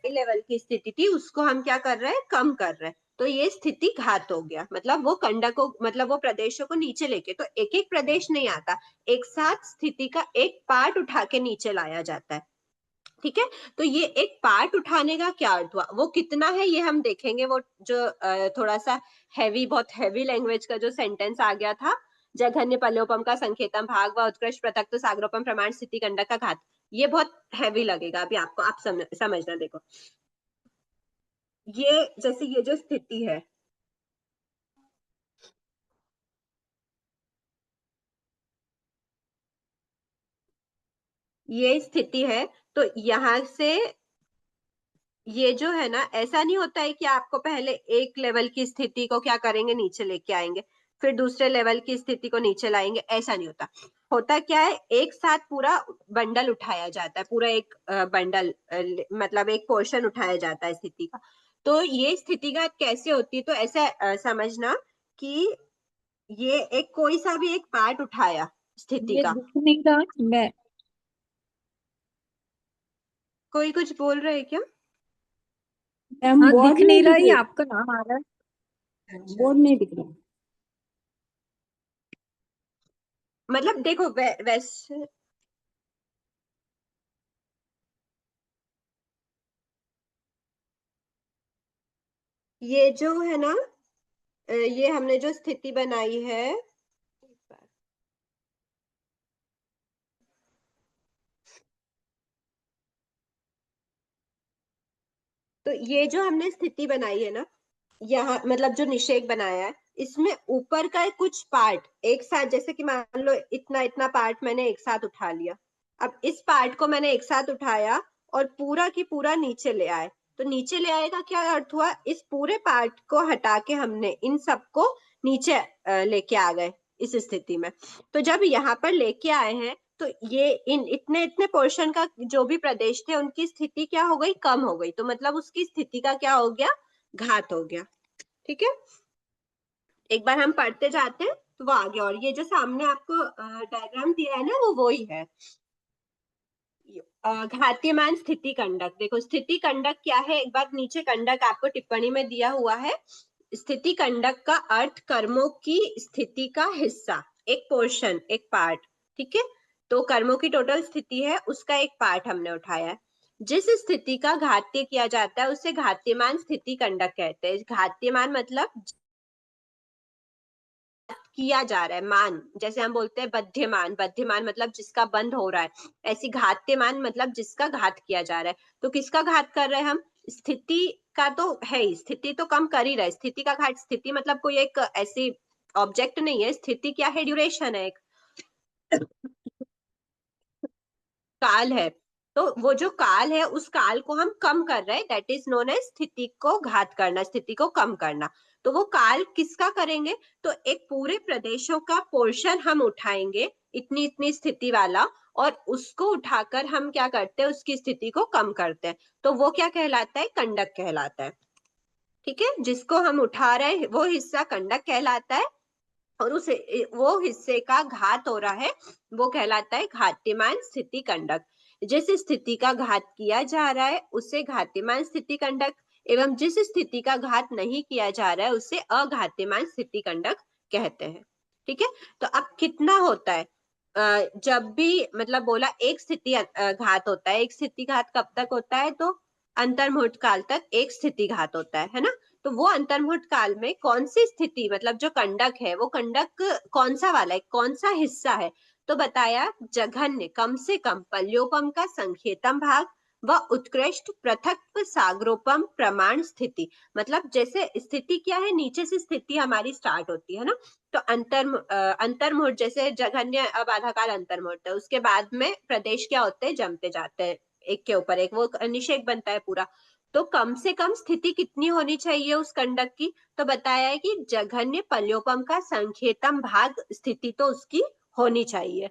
लेवल की स्थिति थी उसको हम क्या कर रहे हैं, कम कर रहे हैं, तो ये स्थिति घात हो गया, मतलब वो कंडक को, मतलब वो प्रदेशों को नीचे लेके, तो एक एक प्रदेश नहीं आता, एक साथ स्थिति का एक पार्ट उठा के नीचे लाया जाता है। ठीक है, तो ये एक पार्ट उठाने का क्या अर्थ हुआ, वो कितना है ये हम देखेंगे। वो जो थोड़ा सा हैवी, बहुत हैवी लैंग्वेज का जो सेंटेंस आ गया था, जघन्य पल्योपम का संकेतम भाग व उत्कृष्ट पृथक तो सागरोपम प्रमाण स्थिति कंडक का घात, ये बहुत हैवी लगेगा अभी आपको, आप समझना। देखो ये जैसे ये जो स्थिति है, ये स्थिति है, तो यहां से ये जो है ना, ऐसा नहीं होता है कि आपको पहले एक लेवल की स्थिति को क्या करेंगे, नीचे लेके आएंगे, फिर दूसरे लेवल की स्थिति को नीचे लाएंगे, ऐसा नहीं होता। होता क्या है, एक साथ पूरा बंडल उठाया जाता है, पूरा एक बंडल, मतलब एक पोर्शन उठाया जाता है स्थिति का। तो ये स्थितिगत कैसे होती है, तो ऐसे समझना कि ये एक कोई सा भी एक पार्ट उठाया स्थिति ये का। दिख नहीं रहा। मैं कोई कुछ बोल रहे है क्या? मैम हाँ, बोर्ड दिख नहीं नहीं रहा, दिख ये रही। आपका नाम आ रहा है, अच्छा, बोर्ड नहीं दिख रहा। मतलब देखो वैसे ये जो है ना, ये हमने जो स्थिति बनाई है, तो ये जो हमने स्थिति बनाई है ना, यहाँ मतलब जो निषेक बनाया है, इसमें ऊपर का कुछ पार्ट एक साथ, जैसे कि मान लो इतना इतना पार्ट मैंने एक साथ उठा लिया, अब इस पार्ट को मैंने एक साथ उठाया और पूरा की पूरा नीचे ले आए, तो नीचे ले आए का क्या अर्थ हुआ, इस पूरे पार्ट को हटा के हमने इन सबको नीचे लेके आ गए इस स्थिति में। तो जब यहाँ पर लेके आए हैं तो ये इन इतने इतने पोर्शन का जो भी प्रदेश थे उनकी स्थिति क्या हो गई, कम हो गई, तो मतलब उसकी स्थिति का क्या हो गया, घात हो गया। ठीक है, एक बार हम पढ़ते जाते हैं तो वो आ गया, और ये जो सामने आपको डायग्राम दिया है ना, वो वही है। घातीयमान स्थिति कंडक, देखो स्थिति कंडक क्या है, एक बार नीचे कंडक आपको टिप्पणी में दिया हुआ है। स्थिति कंडक का अर्थ कर्मों की स्थिति का हिस्सा, एक पोर्शन, एक पार्ट। ठीक है, तो कर्मों की टोटल स्थिति है, उसका एक पार्ट हमने उठाया है। जिस स्थिति का घात्य किया जाता है उसे घातीयमान स्थिति कंडक कहते हैं। घातीयमान मतलब किया जा रहा है, मान, जैसे हम बोलते हैं बध्यमान, बध्यमान मतलब जिसका बंद हो रहा है, ऐसी घात्यमान मतलब जिसका घात किया जा रहा है। तो किसका घात कर रहे हैं हम, स्थिति का तो है ही, स्थिति तो कम कर ही रहे, स्थिति का घात, स्थिति मतलब कोई एक ऐसी ऑब्जेक्ट नहीं है, स्थिति क्या है, ड्यूरेशन है, एक काल है। तो वो जो काल है उस काल को हम कम कर रहे हैं, दैट इज नोन एज स्थिति को घात करना, स्थिति को कम करना। तो वो काल किसका करेंगे, तो एक पूरे प्रदेशों का पोर्शन हम उठाएंगे इतनी इतनी स्थिति वाला, और उसको उठाकर हम क्या करते हैं, उसकी स्थिति को कम करते हैं, तो वो क्या कहलाता है, कंडक कहलाता है। ठीक है, जिसको हम उठा रहे हैं वो हिस्सा कंडक कहलाता है, और उस वो हिस्से का घात हो रहा है वो कहलाता है घातीयमान स्थिति कंडक। जिस स्थिति का घात किया जा रहा है उसे घातीयमान स्थिति कंडक, एवं जिस स्थिति का घात नहीं किया जा रहा है उसे अघातीयमान स्थिति कंडक कहते हैं। ठीक है, तो अब कितना होता है, जब भी मतलब बोला एक स्थिति घात होता है, एक स्थिति घात कब तक होता है, तो अंतर्मुहूर्त काल तक एक स्थिति घात होता है ना। तो वो अंतर्मुहूर्त काल में कौन सी स्थिति, मतलब जो कंडक है वो कंडक कौन सा वाला है, कौन सा हिस्सा है, तो बताया जघन्य कम से कम पल्योपम का संकेतम भाग व उत्कृष्ट पृथक्व सागरोपम प्रमाण स्थिति। मतलब जैसे स्थिति क्या है, नीचे से स्थिति हमारी स्टार्ट होती है ना, तो अंतर्मुहूर्त, जैसे जघन्य अब आधा काल अंतर्मुहूर्त है, उसके बाद में प्रदेश क्या होते हैं, जमते जाते हैं एक के ऊपर एक, वो निषेक बनता है पूरा। तो कम से कम स्थिति कितनी होनी चाहिए उस कंडक की, तो बताया है कि जघन्य पल्योपम का संकेतम भाग स्थिति तो उसकी होनी चाहिए।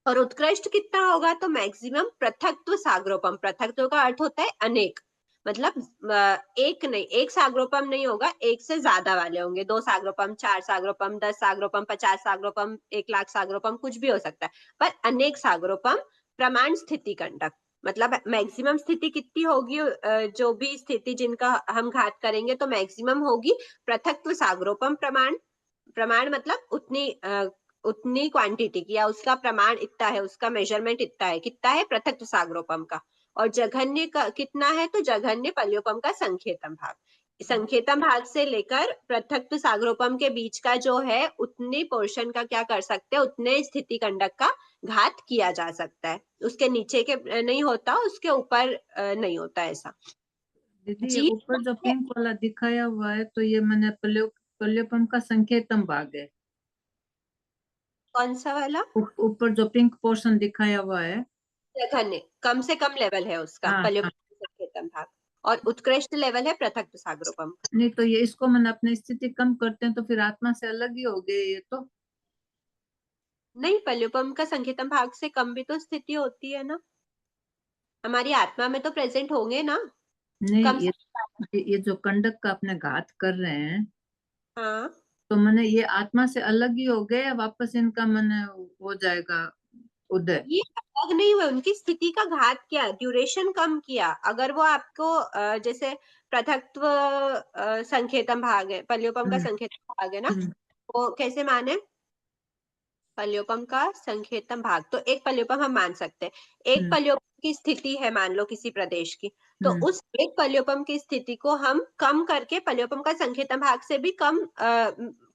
और उत्कृष्ट कितना होगा, तो मैक्सिमम पृथक्त्व साग्रोपम। पृथक्त्व का अर्थ होता है अनेक, मतलब एक नहीं, एक साग्रोपम नहीं होगा, एक से ज्यादा वाले होंगे, 2 साग्रोपम, 4 साग्रोपम, 10 साग्रोपम, 50 साग्रोपम, 1 लाख साग्रोपम, कुछ भी हो सकता है, पर अनेक साग्रोपम प्रमाण स्थिति कंडक। मतलब मैक्सिमम स्थिति कितनी होगी, जो भी स्थिति जिनका हम घात करेंगे तो मैक्सिमम होगी पृथक्त्व साग्रोपम प्रमाण। प्रमाण मतलब उतनी क्वांटिटी की, या उसका प्रमाण इतना है, उसका मेजरमेंट इतना है, कितना है पृथक्त्व साग्रोपम का। और जघन्य का कितना है, तो जघन्य पल्योपम का संकेतम भाग। संकेतम भाग से लेकर पृथक्त्व साग्रोपम के बीच का जो है, उतने पोर्शन का क्या कर सकते हैं, उतने स्थिति कंडक का घात किया जा सकता है। उसके नीचे के नहीं होता, उसके ऊपर नहीं होता ऐसा। दीदी ये जी, ऊपर जो पिंक वाला दिखाया हुआ है, तो ये मैंने पल्योपम का संकेतम भाग है। कौन सा वाला? ऊपर जो पिंक पोर्शन दिखाया हुआ है, जघन्य कम से कम लेवल है उसका, हाँ पल्योपम हाँ। का संकेतम भाग, और उत्कृष्ट लेवल है पृथक्त्व साग्रोपम। नहीं तो ये इसको मैंने अपनी स्थिति कम करते हैं तो फिर आत्मा से अलग ही हो गए ये तो। नहीं, पल्योपम का संकेतम भाग से कम भी तो स्थिति होती है ना, हमारी आत्मा में तो प्रेजेंट होंगे ना, नहीं कम से ये जो कंडक का अपने घात कर रहे हैं, हाँ। तो मैंने ये आत्मा से अलग ही हो गए, वापस इनका मैंने हो जाएगा उदय। ये अलग नहीं हुए, उनकी स्थिति का घात किया, ड्यूरेशन कम किया। अगर वो आपको जैसे पृथक्त्व संकेतम भाग है, पल्योपम का हम्म, संकेतम भाग है ना, हम्म, वो कैसे माने, पल्योपम का संकेतम भाग, तो एक पल्योपम हम मान सकते हैं, एक हम्म, पल्योपम की स्थिति है मान लो किसी प्रदेश की, तो हम्म, उस एक पल्योपम की स्थिति को हम कम करके पल्योपम का संकेतम भाग से भी कम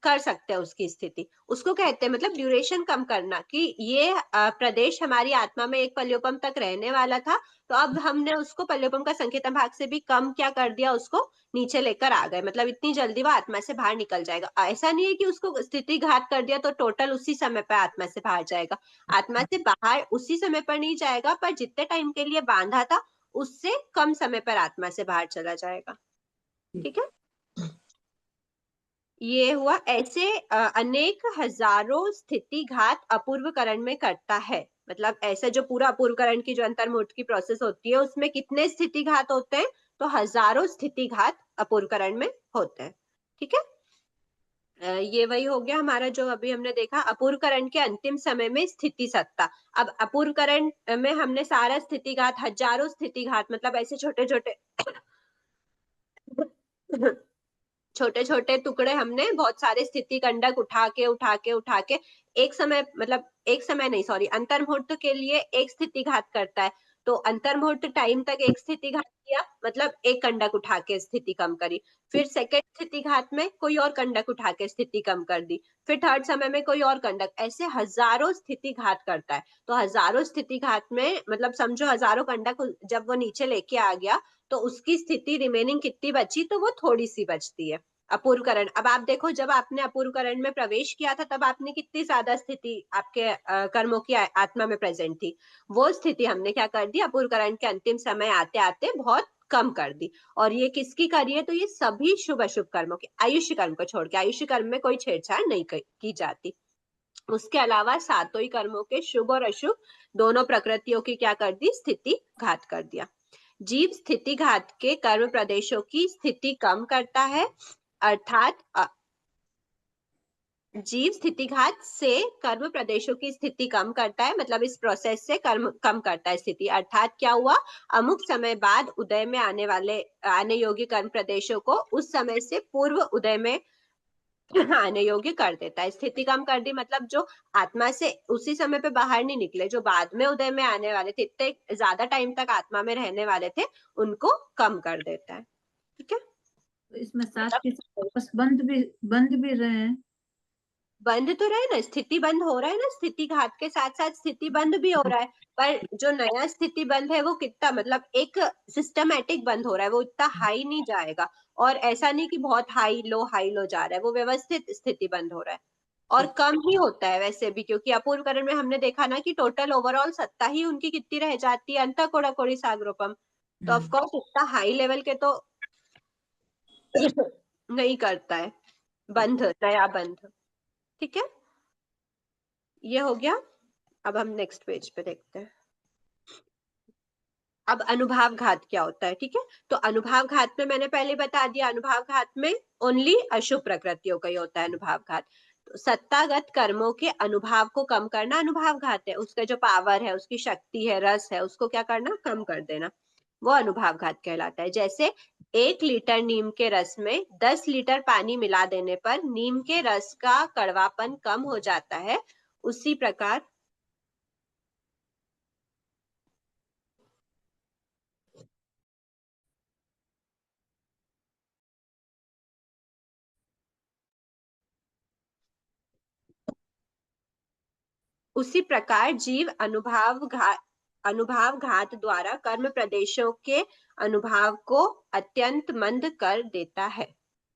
कर सकते हैं उसकी स्थिति, उसको कहते हैं, मतलब ड्यूरेशन कम करना, कि ये प्रदेश हमारी आत्मा में एक पल्योपम तक रहने वाला था, तो अब हमने उसको पल्योपम का संकेतम भाग से भी कम क्या कर दिया, उसको नीचे लेकर आ गए, मतलब इतनी जल्दी वो आत्मा से बाहर निकल जाएगा। ऐसा नहीं है कि उसको स्थिति घात कर दिया तो टोटल उसी समय पर आत्मा से बाहर जाएगा, आत्मा से बाहर उसी समय पर नहीं जाएगा, पर जितने टाइम के लिए बांधा था उससे कम समय पर आत्मा से बाहर चला जाएगा। ठीक है, ये हुआ। ऐसे अनेक हजारों स्थिति घात अपूर्वकरण में करता है, मतलब ऐसे जो पूरा अपूर्वकरण की जो अंतर्मुहूर्त की प्रोसेस होती है, उसमें कितने स्थिति घात होते हैं, तो हजारों स्थिति घात अपूर्वकरण में होते हैं। ठीक है, ये वही हो गया हमारा जो अभी हमने देखा, अपूर्वकरण के अंतिम समय में स्थिति सत्ता। अब अपूर्वकरण में हमने सारा स्थिति घात, हजारों स्थिति घात, मतलब ऐसे छोटे छोटे छोटे छोटे टुकड़े हमने बहुत सारे स्थिति कंडक उठा के एक समय, मतलब एक समय नहीं, सॉरी, अंतर्मुहूर्त के लिए एक स्थिति घात करता है, तो अंतर्मुहूर्त टाइम तक एक स्थिति घात किया, मतलब एक कंडक उठा के स्थिति कम करी, फिर सेकेंड स्थिति घात में कोई और कंडक उठा के स्थिति कम कर दी, फिर थर्ड समय में कोई और कंडक, ऐसे हजारों स्थिति घात करता है। तो हजारों स्थिति घात में मतलब समझो हजारों कंडक जब वो नीचे लेके आ गया, तो उसकी स्थिति रिमेनिंग कितनी बची, तो वो थोड़ी सी बचती है। अपूर्वकरण, अब आप देखो जब आपने अपूर्वकरण में प्रवेश किया था तब आपने कितनी ज्यादा स्थिति आपके कर्मों की आत्मा में प्रेजेंट थी, वो स्थिति हमने क्या कर दी, अपूर्वकरण के अंतिम समय आते आते बहुत कम कर दी। और ये किसकी करी है, तो ये सभी शुभ अशुभ कर्मों की, आयुष्य कर्म को छोड़ के, आयुष्य कर्म में कोई छेड़छाड़ नहीं की जाती। उसके अलावा सातों ही कर्मों के शुभ और अशुभ दोनों प्रकृतियों की क्या कर दी, स्थिति घात कर दिया। जीव स्थिति घात के कर्म प्रदेशों की स्थिति कम करता है, अर्थात जीव स्थिति घात से कर्म प्रदेशों की स्थिति कम करता है, मतलब इस प्रोसेस से कर्म कम करता है स्थिति, अर्थात क्या हुआ, अमुक समय बाद उदय में आने योग्य कर्म प्रदेशों को उस समय से पूर्व उदय में आने योग्य कर देता है। स्थिति कम कर दी मतलब जो आत्मा से उसी समय पे बाहर नहीं निकले, जो बाद में उदय में आने वाले थे, इतने ज्यादा टाइम तक आत्मा में रहने वाले थे, उनको कम कर देता है। ठीक है, तो इसमें साथ के साथ वापस बंद भी रहे हैं। बंद तो रहे ना, स्थिति बंद हो रहा है ना, स्थिति घात के साथ साथ स्थिति बंद भी हो रहा है, पर जो नया स्थिति बंद है वो कितना, मतलब एक सिस्टमैटिक बंद हो रहा है, वो इतना हाई नहीं जाएगा, और ऐसा नहीं कि बहुत हाई लो जा रहा है, वो व्यवस्थित स्थिति बंद हो रहा है। और कम ही होता है वैसे भी, क्योंकि अपूर्वकरण में हमने देखा ना कि टोटल ओवरऑल सत्ता ही उनकी कितनी रह जाती है, अंतः कोड़ी साग्रोपम, तो ऑफकोर्स इतना हाई लेवल के तो नहीं करता है बंध, नया बंध। ठीक है, ये हो गया अब हम नेक्स्ट पेज पे देखते हैं। अब अनुभाव घात क्या होता है, ठीक है। तो अनुभाव घात में मैंने पहले बता दिया, अनुभाव घात में ओनली अशुभ प्रकृतियों का ही होता है अनुभाव घात। तो सत्तागत कर्मों के अनुभाव को कम करना अनुभाव घात है। उसका जो पावर है, उसकी शक्ति है, रस है, उसको क्या करना, कम कर देना, वो अनुभाव घात कहलाता है। जैसे 1 लीटर नीम के रस में 10 लीटर पानी मिला देने पर नीम के रस का कड़वापन कम हो जाता है, उसी प्रकार जीव अनुभाव घात द्वारा कर्म प्रदेशों के अनुभाव को अत्यंत मंद कर देता है,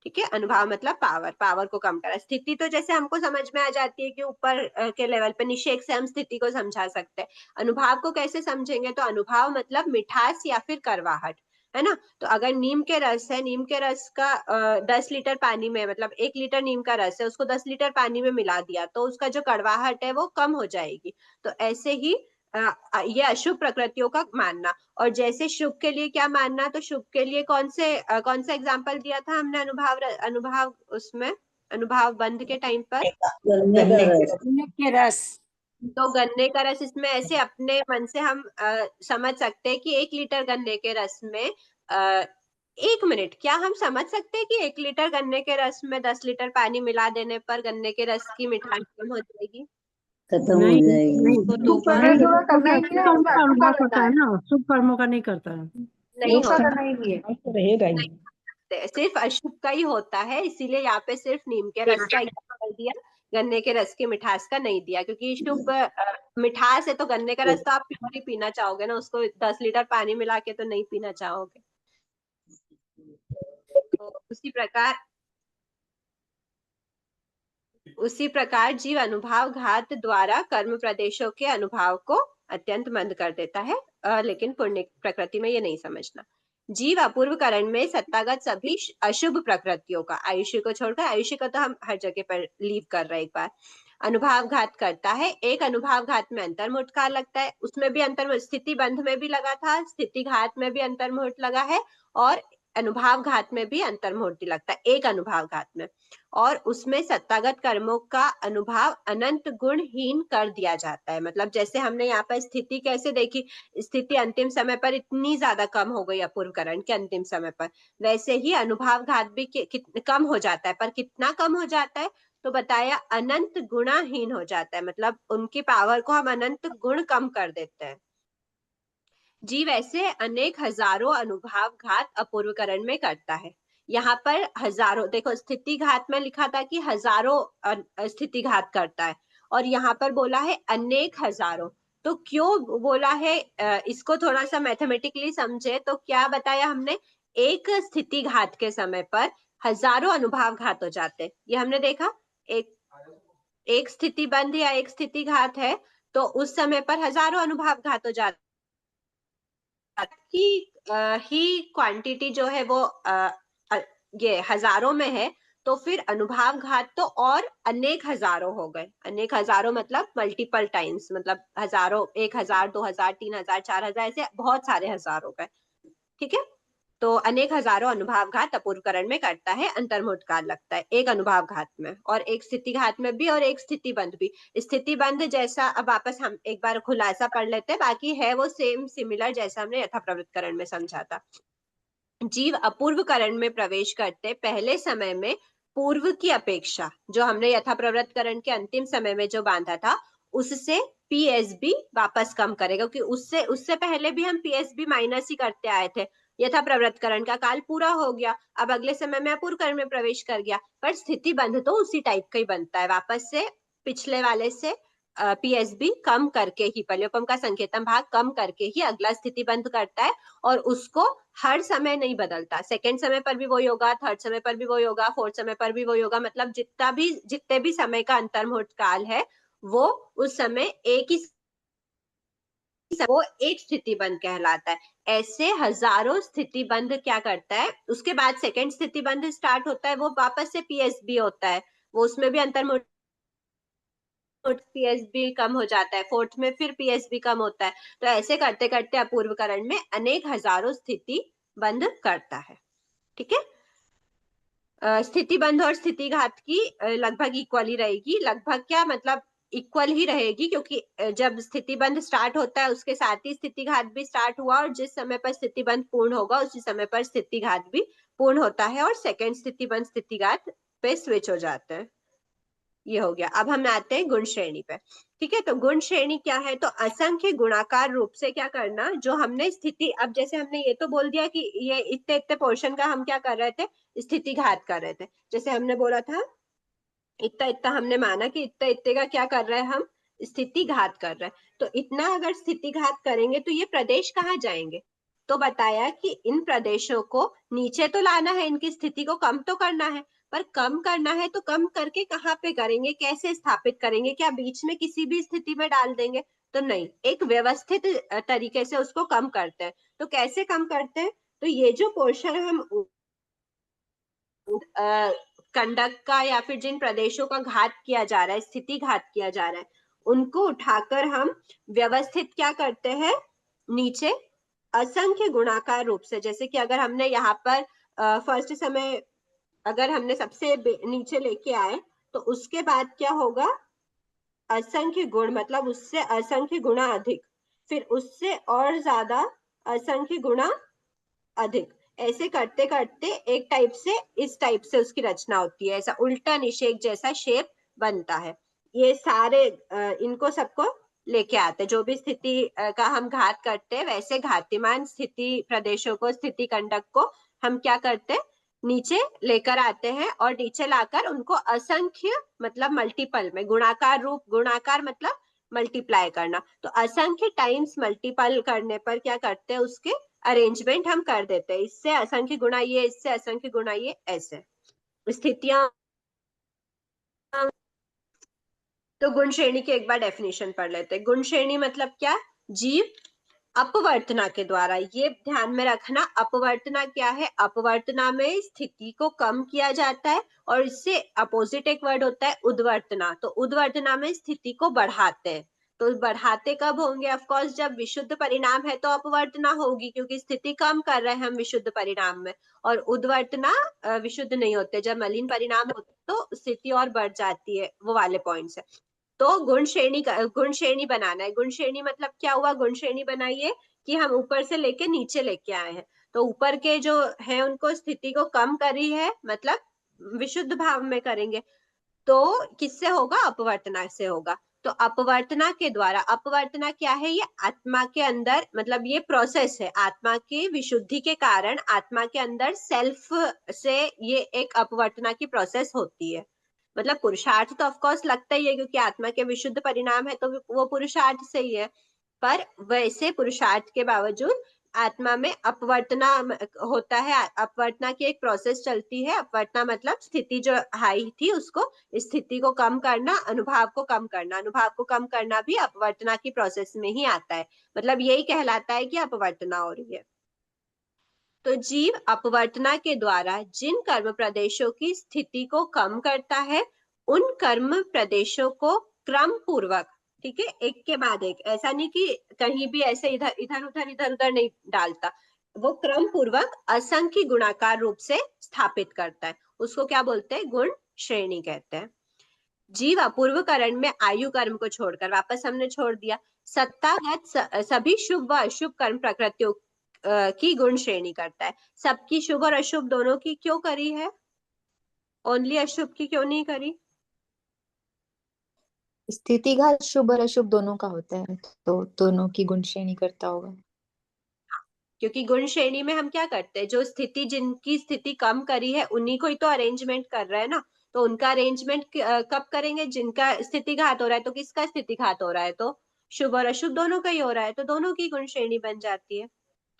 ठीक है। अनुभाव मतलब पावर को कम करा। स्थिति तो जैसे हमको समझ में आ जाती है कि ऊपर के लेवल पे निषेक से हम स्थिति को समझा सकते हैं। अनुभाव को कैसे समझेंगे, तो अनुभाव मतलब मिठास या फिर करवाहट, है ना। तो अगर नीम के रस है, नीम के रस का 10 लीटर पानी में, मतलब 1 लीटर नीम का रस है, उसको 10 लीटर पानी में मिला दिया तो उसका जो कड़वाहट है वो कम हो जाएगी। तो ऐसे ही ये अशुभ प्रकृतियों का मानना। और जैसे शुभ के लिए क्या मानना, तो शुभ के लिए कौन सा एग्जाम्पल दिया था हमने अनुभाव उसमें, अनुभाव बंध के टाइम पर, गन्ने के रस। तो गन्ने का रस, इसमें ऐसे अपने मन से हम समझ सकते हैं कि 1 लीटर गन्ने के रस में 1 मिनट, क्या हम समझ सकते हैं कि 1 लीटर गन्ने के रस में 10 लीटर पानी मिला देने पर गन्ने के रस की मिठास कम हो जाएगी? खत्म हो जाएगी। उसको तो शुभ कर्मों का करता है ना, शुभ कर्मों का नहीं करता है। नहीं होता, रहेगा ही। सिर्फ अशुभ का ही होता है। इसीलिए यहाँ पे सिर्फ नीम के रस का एग्जाम्पल दिया, गन्ने के रस की मिठास का नहीं दिया, क्योंकि शुभ मिठास है तो गन्ने का रस तो आप प्योर ही पीना चाहोगे ना, उसको 10 लीटर पानी मिला के तो नहीं पीना चाहोगे। तो उसी प्रकार जीव अनुभाव घात द्वारा कर्म प्रदेशों के अनुभाव को अत्यंत मंद कर देता है, लेकिन पुण्य प्रकृति में ये नहीं समझना। जीव अपूर्व करण में सत्तागत सभी अशुभ प्रकृतियों का, आयुष्य को छोड़कर, आयुष्य को तो हम हर जगह पर लीव कर रहे हैं एक बार, अनुभाव घात करता है। एक अनुभाव घात में अंतर्मुहूर्त काल लगता है, उसमें भी अंतर्मुहूर्त, स्थिति बंध में भी लगा था, स्थिति घात में भी अंतर्मुहूर्त लगा है, और अनुभाव घात में भी अंतर्मुहूर्त लगता है, एक अनुभाव घात में। और उसमें सत्तागत कर्मों का अनुभाव अनंत गुणहीन कर दिया जाता है। मतलब जैसे हमने यहाँ पर स्थिति कैसे देखी, स्थिति अंतिम समय पर इतनी ज्यादा कम हो गई अपूर्व करण के अंतिम समय पर, वैसे ही अनुभाव घात भी कम हो जाता है। पर कितना कम हो जाता है, तो बताया अनंत गुणाहीन हो जाता है, मतलब उनकी पावर को हम अनंत गुण कम कर देते हैं। जीव ऐसे अनेक हजारों अनुभाव घात अपूर्व करण में करता है। यहाँ पर हजारों, देखो स्थिति घात में लिखा था कि हजारों स्थिति घात करता है, और यहाँ पर बोला है अनेक हजारों। तो क्यों बोला है, इसको थोड़ा सा मैथमेटिकली समझे तो क्या बताया हमने, एक स्थिति घात के समय पर हजारों अनुभाव घात हो जाते, ये हमने देखा। एक स्थिति बंध या एक स्थिति घात है तो उस समय पर हजारों अनुभाव घात हो जाते ही क्वांटिटी जो है वो ये हजारों में है, तो फिर अनुभाव घात तो और अनेक हजारों हो गए। अनेक हजारों मतलब मल्टीपल टाइम्स, मतलब हजारों, 1000, 2000, 3000, 4000, ऐसे बहुत सारे हजार हो गए, ठीक है। तो अनेक हजारों अनुभाव घात अपूर्व करण में करता है, अंतर्मुहूर्त काल लगता है एक अनुभाव घात में, और एक स्थिति घात में भी, और एक स्थिति बंध भी। स्थिति बंध जैसा अब वापस हम एक बार खुलासा पढ़ लेते हैं, बाकी है वो सेम सिमिलर जैसा हमने यथाप्रवृत्त करण में समझा था। जीव अपूर्व करण में प्रवेश करते पहले समय में पूर्व की अपेक्षा, जो हमने यथाप्रवृत्त करण के अंतिम समय में जो बांधा था, उससे पीएसबी वापस कम करेगा, क्योंकि उससे पहले भी हम पीएसबी माइनस ही करते आए थे। यथाप्रवृत्त करण का काल पूरा हो गया, अब अगले समय में अपूर्व करण में प्रवेश कर गया, पर स्थिति बंध तो उसी टाइप का ही बनता है, वापस से पिछले वाले से पीएसबी कम करके ही, पल्योपम का संकेतन भाग कम करके ही अगला स्थिति बंध करता है, और उसको हर समय नहीं बदलता। सेकंड समय पर भी वही होगा, थर्ड समय पर भी वही होगा, फोर्थ समय पर भी वही होगा, मतलब जितने भी समय का अंतर्मुहूर्त काल है वो उस समय वो एक स्थिति बंध कहलाता है। ऐसे हजारों स्थिति बंध क्या करता है, उसके बाद सेकंड स्थिति बंध स्टार्ट होता है, वो वापस से पीएसबी होता है, वो उसमें भी अंतर्मुहूर्त पीएस भी कम हो जाता है, फोर्थ में फिर पीएस भी कम होता है। तो ऐसे करते करते अपूर्वकरण में अनेक हजारों स्थिति बंध करता है। ठीक है, स्थिति बंध और स्थिति घात की लगभग इक्वल ही रहेगी। लगभग क्या मतलब इक्वल ही रहेगी, क्योंकि जब स्थिति बंध स्टार्ट होता है उसके साथ ही स्थिति घात भी स्टार्ट हुआ, और जिस समय पर स्थिति बंध पूर्ण होगा उसी समय पर स्थिति घात भी पूर्ण होता है, और सेकंड स्थिति बंध स्थिति घात पे स्विच हो जाते हैं। ये हो गया। अब हम आते हैं गुण श्रेणी पे। ठीक है, तो गुण श्रेणी क्या है? तो असंख्य गुणाकार रूप से क्या करना, जो हमने स्थिति, अब जैसे हमने ये तो बोल दिया कि ये इतने इतने पोर्शन का हम क्या कर रहे थे, स्थिति घात कर रहे थे। जैसे हमने बोला था इतना इतना, हमने माना कि इतना इतने का क्या कर रहे हैं हम, स्थिति घात कर रहे हैं। तो इतना अगर स्थिति घात करेंगे तो ये प्रदेश कहाँ जाएंगे? तो बताया कि इन प्रदेशों को नीचे तो लाना है, इनकी स्थिति को कम तो करना है, पर कम करना है तो कम करके कहाँ पे करेंगे, कैसे स्थापित करेंगे? क्या बीच में किसी भी स्थिति में डाल देंगे? तो नहीं, एक व्यवस्थित तरीके से उसको कम करते हैं। तो कैसे कम करते हैं? तो ये जो पोर्शन हम कंडक का या फिर जिन प्रदेशों का घात किया जा रहा है, स्थिति घात किया जा रहा है, उनको उठाकर हम व्यवस्थित क्या करते हैं, नीचे असंख्य गुणाकार रूप से। जैसे कि अगर हमने यहाँ पर फर्स्ट समय अगर हमने सबसे नीचे लेके आए, तो उसके बाद क्या होगा, असंख्य गुण, मतलब उससे असंख्य गुना अधिक, फिर उससे और ज्यादा असंख्य गुना अधिक, ऐसे करते करते एक टाइप से इस टाइप से उसकी रचना होती है। ऐसा उल्टा निषेक जैसा शेप बनता है। ये सारे इनको सबको लेके आते हैं। जो भी स्थिति का हम घात करते हैं, वैसे घातीमान स्थिति प्रदेशों को, स्थिति कंडक को हम क्या करते हैं, नीचे लेकर आते हैं, और नीचे लाकर उनको असंख्य मतलब मल्टीपल में, गुणाकार रूप, गुणाकार मतलब मल्टीप्लाई करना, तो असंख्य टाइम्स मल्टीपल करने पर क्या करते हैं, उसके अरेंजमेंट हम कर देते हैं। इससे असंख्य गुणा ये, इससे असंख्य गुणा ये, ऐसे स्थितियां। तो गुण श्रेणी की एक बार डेफिनेशन पढ़ लेते हैं। गुण श्रेणी मतलब क्या? जीव अपवर्तना के द्वारा, ये ध्यान में रखना, अपवर्तना क्या है? अपवर्तना में स्थिति को कम किया जाता है, और इससे अपोजिट एक वर्ड होता है उद्वर्तना। तो उद्वर्तना में स्थिति को बढ़ाते हैं। तो बढ़ाते कब होंगे? ऑफ कोर्स जब विशुद्ध परिणाम है तो अपवर्तना होगी, क्योंकि स्थिति कम कर रहे हैं हम विशुद्ध परिणाम में। और उद्वर्तना विशुद्ध नहीं होते, जब मलिन परिणाम होते तो स्थिति और बढ़ जाती है, वो वाले पॉइंट्स है। तो गुण श्रेणी बनाना है। गुण श्रेणी मतलब क्या हुआ? गुण श्रेणी बनाइए कि हम ऊपर से लेके नीचे लेके आए हैं, तो ऊपर के जो है उनको स्थिति को कम करी है, मतलब विशुद्ध भाव में करेंगे, तो किससे होगा? अपवर्तना से होगा। तो अपवर्तना के द्वारा, अपवर्तना क्या है? ये आत्मा के अंदर, मतलब ये प्रोसेस है, आत्मा की विशुद्धि के कारण आत्मा के अंदर सेल्फ से ये एक अपवर्तना की प्रोसेस होती है। मतलब पुरुषार्थ तो ऑफकोर्स लगता ही है, क्योंकि आत्मा के विशुद्ध परिणाम है, तो वो पुरुषार्थ से ही है। पर वैसे पुरुषार्थ के बावजूद आत्मा में अपवर्तना होता है, अपवर्तना की एक प्रोसेस चलती है। अपवर्तना मतलब स्थिति जो हाई थी उसको, स्थिति को कम करना, अनुभाव को कम करना। अनुभाव को कम करना भी अपवर्तना की प्रोसेस में ही आता है, मतलब यही कहलाता है कि अपवर्तना हो रही है। तो जीव अपवर्तना के द्वारा जिन कर्म प्रदेशों की स्थिति को कम करता है, उन कर्म प्रदेशों को क्रम पूर्वक, ठीक है, एक के बाद एक, ऐसा नहीं कि कहीं भी ऐसे इधर इधर उधर नहीं डालता, वो क्रम पूर्वक असंख्य गुणाकार रूप से स्थापित करता है। उसको क्या बोलते हैं? गुण श्रेणी कहते हैं। जीव अपूर्वकरण में आयु कर्म को छोड़कर, वापस हमने छोड़ दिया, सत्तागत सभी शुभ व अशुभ कर्म प्रकृतियों की गुण श्रेणी करता है। सबकी शुभ और अशुभ दोनों की क्यों करी है? ओनली अशुभ की क्यों नहीं करी? स्थितिघात शुभ और अशुभ दोनों का होता है, तो दोनों की गुण श्रेणी करता होगा। क्योंकि गुण श्रेणी में हम क्या करते हैं, जो स्थिति, जिनकी स्थिति कम करी है उन्हीं को ही तो अरेंजमेंट कर रहे हैं ना। तो उनका अरेंजमेंट कब करेंगे? जिनका स्थिति घात हो रहा है। तो किसका स्थिति घात हो रहा है? तो शुभ और अशुभ दोनों का ही हो रहा है, तो दोनों की गुण श्रेणी बन जाती है।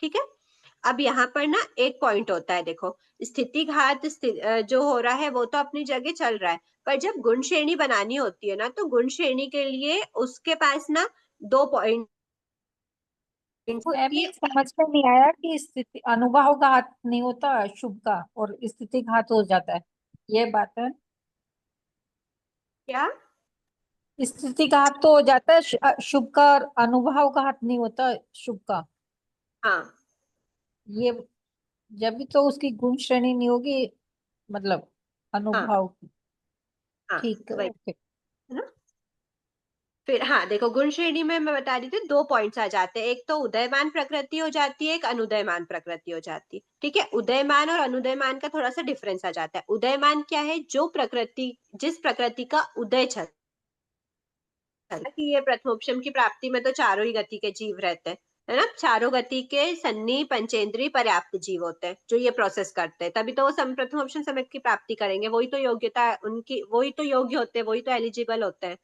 ठीक है, अब यहाँ पर ना एक पॉइंट होता है, देखो, स्थिति घात जो हो रहा है वो तो अपनी जगह चल रहा है, पर जब गुण श्रेणी बनानी होती है ना, तो गुण श्रेणी के लिए उसके पास ना दो पॉइंट, तो अभी समझ में नहीं आया कि स्थिति अनुभाव का हाथ नहीं होता शुभ का, और स्थिति घात हो जाता है, ये बात है। क्या? स्थिति घात तो हो जाता है, शुभ का, और अनुभाव घात नहीं होता शुभ का। हाँ ये जब भी तो उसकी गुण श्रेणी नहीं होगी, मतलब हाँ अनुभाव की। हाँ ठीक है, वही ओके। है ना। फिर हाँ देखो, गुण श्रेणी में मैं बता रही थी 2 पॉइंट्स आ जाते हैं, एक तो उदयमान प्रकृति हो जाती है, एक अनुदयमान प्रकृति हो जाती है। ठीक है, उदयमान और अनुदयमान का थोड़ा सा डिफरेंस आ जाता है। उदयमान क्या है, जो प्रकृति, जिस प्रकृति का उदय चल कि ये प्रथमोपशम की प्राप्ति में तो चारों ही गति के जीव रहते हैं, है ना। चारों गति के सन्नी पंचेंद्रीय पर्याप्त जीव होते हैं जो ये प्रोसेस करते हैं, तभी तो वो प्रथमोपशम समय की प्राप्ति करेंगे। वही तो योग्यता उनकी, वही तो योग्य होते हैं, वही तो एलिजिबल होते हैं।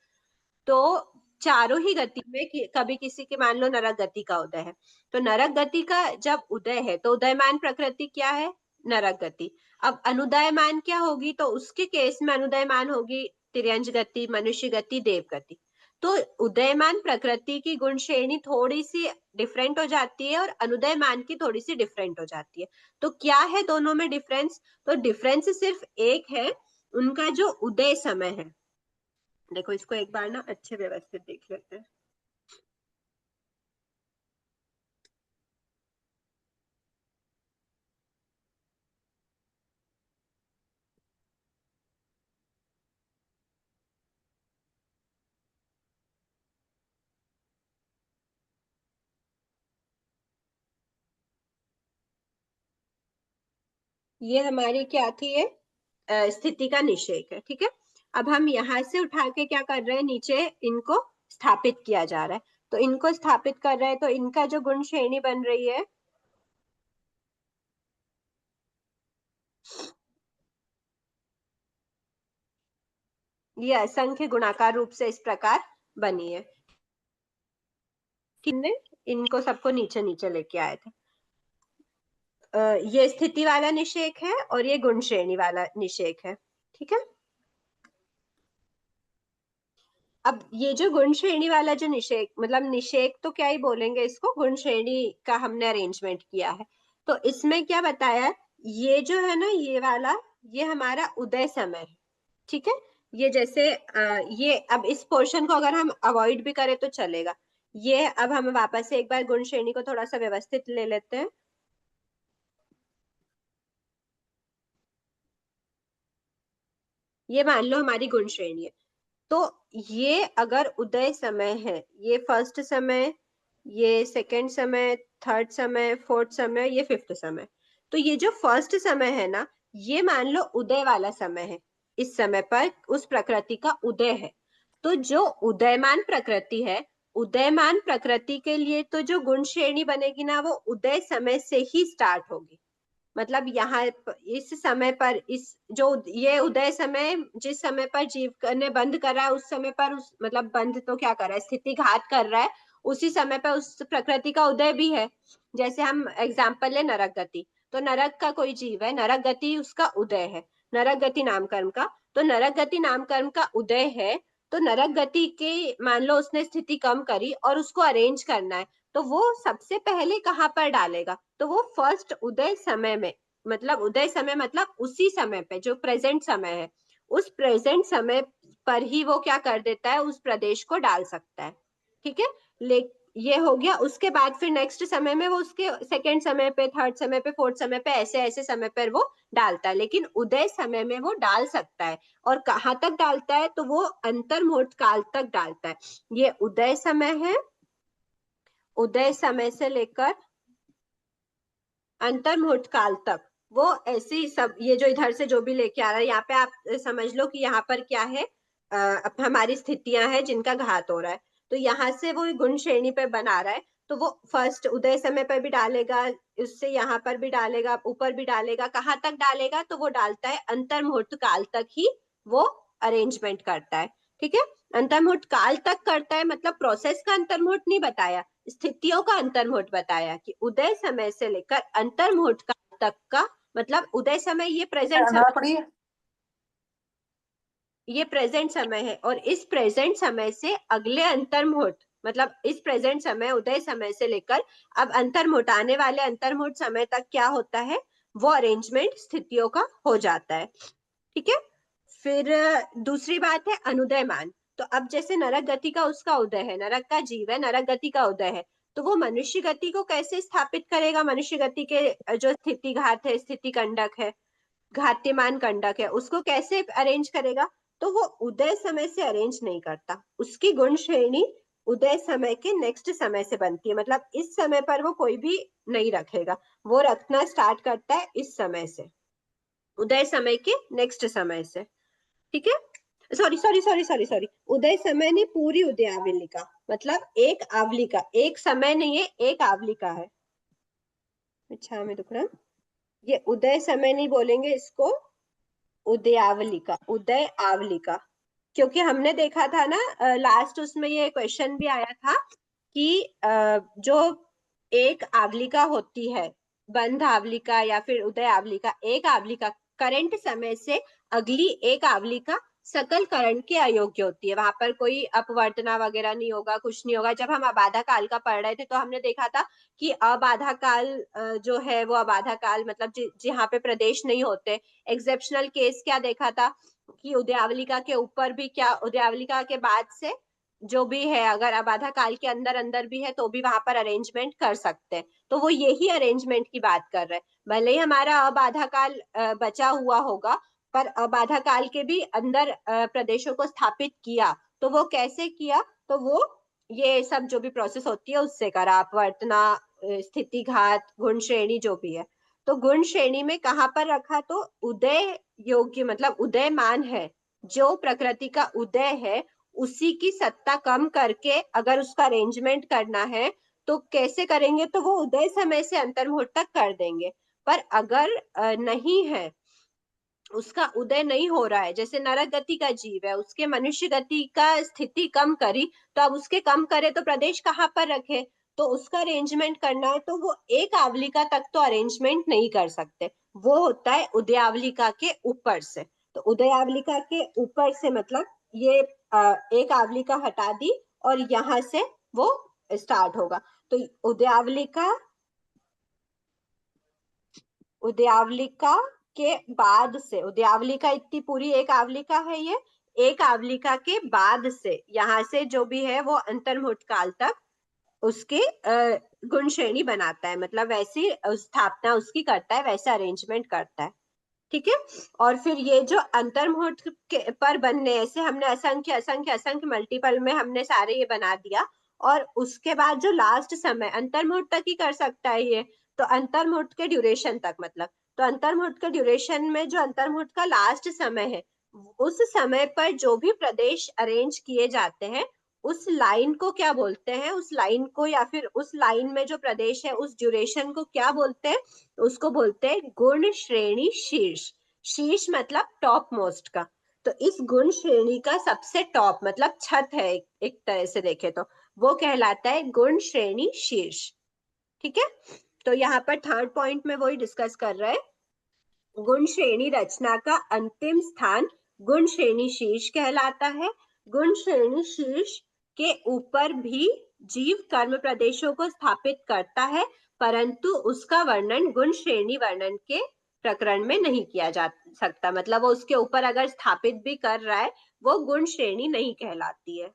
तो चारों ही गति में कभी किसी के मान लो नरक गति का उदय है, तो नरक गति का जब उदय है तो उदयमान प्रकृति क्या है, नरक गति। अब अनुदयमान क्या होगी, तो उसके केस में अनुदयमान होगी तिर्यंज गति, मनुष्य गति, देव गति। तो उदयमान प्रकृति की गुण श्रेणी थोड़ी सी डिफरेंट हो जाती है और अनुदयमान की थोड़ी सी डिफरेंट हो जाती है। तो क्या है दोनों में डिफरेंस, तो डिफरेंस सिर्फ एक है, उनका जो उदय समय है। देखो इसको एक बार ना अच्छे व्यवस्थित देख लेते हैं। ये हमारी क्या थी, ये स्थिति का निषेक है। ठीक है, अब हम यहाँ से उठा के क्या कर रहे हैं, नीचे इनको स्थापित किया जा रहा है। तो इनको स्थापित कर रहे हैं, तो इनका जो गुण श्रेणी बन रही है, ये असंख्य गुणाकार रूप से इस प्रकार बनी है। किन्ने इनको सबको नीचे नीचे लेके आए थे। ये स्थिति वाला निषेक है और ये गुण श्रेणी वाला निषेक है। ठीक है, अब ये जो गुण श्रेणी वाला जो निषेक, मतलब निषेक तो क्या ही बोलेंगे इसको, गुण श्रेणी का हमने अरेंजमेंट किया है। तो इसमें क्या बताया, ये जो है ना, ये वाला, ये हमारा उदय समय है। ठीक है, ये जैसे ये अब इस पोर्शन को अगर हम अवॉइड भी करें तो चलेगा। ये अब हम वापस से एक बार गुण श्रेणी को थोड़ा सा व्यवस्थित ले लेते हैं। ये मान लो हमारी गुण श्रेणी है, तो ये अगर उदय समय है, ये फर्स्ट समय, ये सेकंड समय, थर्ड समय, फोर्थ समय, ये फिफ्थ समय, तो ये जो फर्स्ट समय है ना, ये मान लो उदय वाला समय है। इस समय पर उस प्रकृति का उदय है। तो जो उदयमान प्रकृति है, उदयमान प्रकृति के लिए तो जो गुण श्रेणी बनेगी ना, वो उदय समय से ही स्टार्ट होगी। मतलब यहाँ इस समय पर, इस जो ये उदय समय, जिस समय पर जीव ने बंद करा है, उस समय पर, उस मतलब बंद तो क्या कर रहा है, स्थिति घात कर रहा है, उसी समय पर उस प्रकृति का उदय भी है। जैसे हम एग्जाम्पल ले नरक गति, तो नरक का कोई जीव है, नरक गति उसका उदय है, नरक गति नाम कर्म का। तो नरक गति नाम कर्म का उदय है, तो नरक गति के मान लो उसने स्थिति कम करी और उसको अरेंज करना है, तो वो सबसे पहले कहाँ पर डालेगा, तो वो फर्स्ट उदय समय में, मतलब उदय समय मतलब उसी समय पे जो प्रेजेंट समय है, उस प्रेजेंट समय पर ही वो क्या कर देता है, उस प्रदेश को डाल सकता है। ठीक है, ले ये हो गया। उसके बाद फिर नेक्स्ट समय में वो उसके सेकंड समय पे, थर्ड समय पे, फोर्थ समय पे, ऐसे ऐसे समय पर वो डालता है, लेकिन उदय समय में वो डाल सकता है। और कहाँ तक डालता है, तो वो अंतर्मुहूर्त काल तक डालता है। ये उदय समय है, उदय समय से लेकर अंतर्मुहूर्त काल तक वो ऐसे ही सब, ये जो इधर से जो भी लेके आ रहा है, यहाँ पे आप समझ लो कि यहाँ पर क्या है, हमारी स्थितियां हैं जिनका घात हो रहा है। तो यहाँ से वो गुण श्रेणी पे बना रहा है, तो वो फर्स्ट उदय समय पर भी डालेगा, उससे यहाँ पर भी डालेगा, ऊपर भी डालेगा। कहाँ तक डालेगा, तो वो डालता है अंतर्मुहूर्त काल तक ही वो अरेंजमेंट करता है। ठीक है, अंतर्मुहूर्त काल तक करता है, मतलब प्रोसेस का अंतर्मुहूर्त नहीं बताया, स्थितियों का अंतर्मुहूर्त बताया कि उदय समय से लेकर अंतर्मुहूर्त काल तक का, मतलब उदय समय ये प्रेजेंट समय, ये प्रेजेंट समय है, और इस प्रेजेंट समय से अगले अंतर्मुहूर्त, मतलब इस प्रेजेंट समय उदय समय से लेकर अब अंतर्मुहूर्त, आने वाले अंतर्मुहूर्त समय तक क्या होता है, वो अरेंजमेंट स्थितियों का हो जाता है। ठीक है, फिर दूसरी बात है अनुदयमान। तो अब जैसे नरक गति का उसका उदय है, नरक का जीव है, नरक गति का उदय है, तो वो मनुष्य गति को कैसे स्थापित करेगा? मनुष्य गति के जो स्थिति घात है, स्थिति कंडक है, घात्यमान कंडक है, उसको कैसे अरेंज करेगा? तो वो उदय समय से अरेंज नहीं करता, उसकी गुण श्रेणी उदय समय के नेक्स्ट समय से बनती है। मतलब इस समय पर वो कोई भी नहीं रखेगा, वो रखना स्टार्ट करता है इस समय से, उदय समय के नेक्स्ट समय से। ठीक है, सॉरी, उदय समय नहीं, पूरी उदयावलिका, मतलब एक आवलिका, एक समय नहीं है, एक आवलिका है। अच्छा मैं दुख रहा, ये उदय समय नहीं बोलेंगे इसको, उदयावलिका, उदय आवलिका। क्योंकि हमने देखा था ना लास्ट उसमें ये क्वेश्चन भी आया था कि जो एक आवलिका होती है, बंध आवलिका या फिर उदय आवलिका, एक आवलिका करंट समय से अगली एक आवलिका सकल करण के अयोग्य होती है, वहां पर कोई अपवर्तना वगैरह नहीं होगा, कुछ नहीं होगा। जब हम अबाधा काल का पढ़ रहे थे तो हमने देखा था कि अबाधा काल जो है वो अबाधा काल मतलब जहाँ पे प्रदेश नहीं होते। एक्सेप्शनल केस क्या देखा था कि उदयावलिका के ऊपर भी क्या, उदयावलिका के बाद से जो भी है अगर अबाधा काल के अंदर अंदर भी है तो भी वहां पर अरेंजमेंट कर सकते हैं। तो वो यही अरेंजमेंट की बात कर रहे हैं। भले ही हमारा अबाधा काल बचा हुआ होगा, पर अबाधा काल के भी अंदर प्रदेशों को स्थापित किया, तो वो कैसे किया? तो वो ये सब जो भी प्रोसेस होती है उससे करा, अपवर्तना, स्थिति घात, गुण श्रेणी जो भी है। तो गुण श्रेणी में कहाँ पर रखा? तो उदय योग्य, मतलब उदयमान है, जो प्रकृति का उदय है उसी की सत्ता कम करके अगर उसका अरेंजमेंट करना है तो कैसे करेंगे? तो वो उदय समय से अंतर्मुहूर्त तक कर देंगे। पर अगर नहीं है, उसका उदय नहीं हो रहा है, जैसे नरक गति का जीव है, उसके मनुष्य गति का स्थिति कम करी, तो अब उसके कम करे तो प्रदेश कहाँ पर रखे? तो उसका अरेंजमेंट करना है तो वो एक आवलिका तक तो अरेंजमेंट नहीं कर सकते, वो होता है उदयावलिका के ऊपर से। तो उदयावलिका के ऊपर से मतलब ये एक आवलिका हटा दी और यहाँ से वो स्टार्ट होगा। तो उदयावलिका के बाद से, उदयावलिका इतनी पूरी एक आवलिका है, ये एक आवलिका के बाद से यहाँ से जो भी है वो अंतर्मुहूर्त काल तक उसके गुण श्रेणी बनाता है, मतलब वैसी स्थापना उसकी करता है, वैसा अरेंजमेंट करता है। ठीक है, और फिर ये जो अंतर्मुहूर्त पर बनने, ऐसे हमने असंख्य असंख्य असंख्य मल्टीपल में हमने सारे ये बना दिया, और उसके बाद जो लास्ट समय अंतर्मुहूर्त तक ही कर सकता है ये, तो अंतर्मुहूर्त के ड्यूरेशन तक, मतलब तो अंतर्मुहूर्त के ड्यूरेशन में जो अंतर्मुहूर्त का लास्ट समय है, उस समय पर जो भी प्रदेश अरेंज किए जाते हैं उस लाइन को क्या बोलते हैं? उस लाइन को या फिर उस लाइन में जो प्रदेश है उस ड्यूरेशन को क्या बोलते हैं? उसको बोलते हैं गुण श्रेणी शीर्ष। शीर्ष मतलब टॉप मोस्ट का। तो इस गुण श्रेणी का सबसे टॉप मतलब छत है, एक तरह से देखे तो वो कहलाता है गुण श्रेणी शीर्ष। ठीक है, तो यहाँ पर थर्ड पॉइंट में वही डिस्कस कर रहे हैं, गुण श्रेणी रचना का अंतिम स्थान गुण श्रेणी शीर्ष कहलाता है। गुण श्रेणी शीर्ष के ऊपर भी जीव कर्म प्रदेशों को स्थापित करता है, परंतु उसका वर्णन गुण श्रेणी वर्णन के प्रकरण में नहीं किया जा सकता। मतलब वो उसके ऊपर अगर स्थापित भी कर रहा है वो गुण श्रेणी नहीं कहलाती है।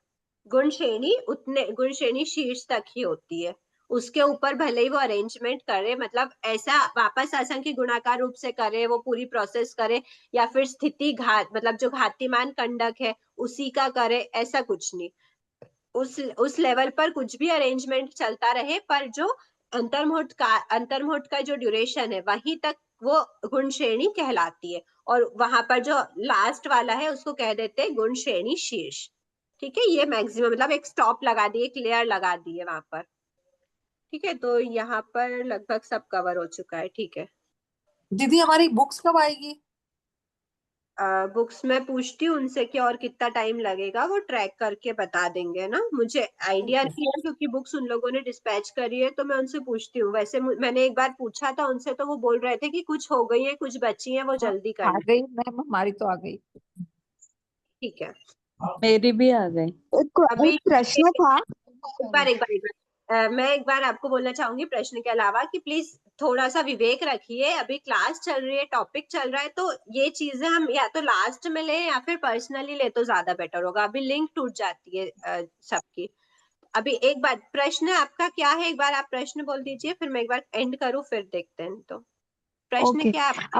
गुण श्रेणी शीर्ष तक ही होती है, उसके ऊपर भले ही वो अरेंजमेंट करे, मतलब ऐसा वापस असंख्य गुणाकार रूप से करे, वो पूरी प्रोसेस करे, या फिर स्थिति घात मतलब जो घातीमान कंडक है उसी का करे, ऐसा कुछ नहीं। उस लेवल पर कुछ भी अरेंजमेंट चलता रहे, पर जो अंतर्मुहूर्त का जो ड्यूरेशन है वहीं तक वो गुण श्रेणी कहलाती है, और वहां पर जो लास्ट वाला है उसको कह देते हैं गुण श्रेणी शीर्ष। ठीक है, ये मैक्सिमम मतलब एक स्टॉप लगा दिए, एक लेयर लगा दिए वहां पर। ठीक है, तो यहाँ पर लगभग सब कवर हो चुका है। ठीक है दीदी, हमारी बुक्स कब आएगी? बुक्स मैं पूछती हूँ उनसे कि और कितना टाइम लगेगा, वो ट्रैक करके बता देंगे ना, मुझे आइडिया नहीं है क्योंकि बुक्स उन लोगों ने डिस्पैच करी है, तो मैं उनसे पूछती हूँ। वैसे मैंने एक बार पूछा था उनसे तो वो बोल रहे थे कि कुछ हो गई है, कुछ बची है, वो जल्दी आ करना। गई मैम, हमारी तो आ गई। ठीक है, मेरी भी आ गई। अभी प्रश्न था। एक बार मैं एक बार आपको बोलना चाहूंगी प्रश्न के अलावा कि प्लीज थोड़ा सा विवेक रखिए, अभी क्लास चल रही है, टॉपिक चल रहा है, तो ये चीजें हम या तो लास्ट में ले या फिर पर्सनली ले तो ज्यादा बेटर होगा, अभी लिंक टूट जाती है सबकी। अभी एक बार प्रश्न आपका क्या है, एक बार आप प्रश्न बोल दीजिए, फिर मैं एक बार एंड करूं, फिर देखते हैं। तो प्रश्न ओके। क्या है आपका?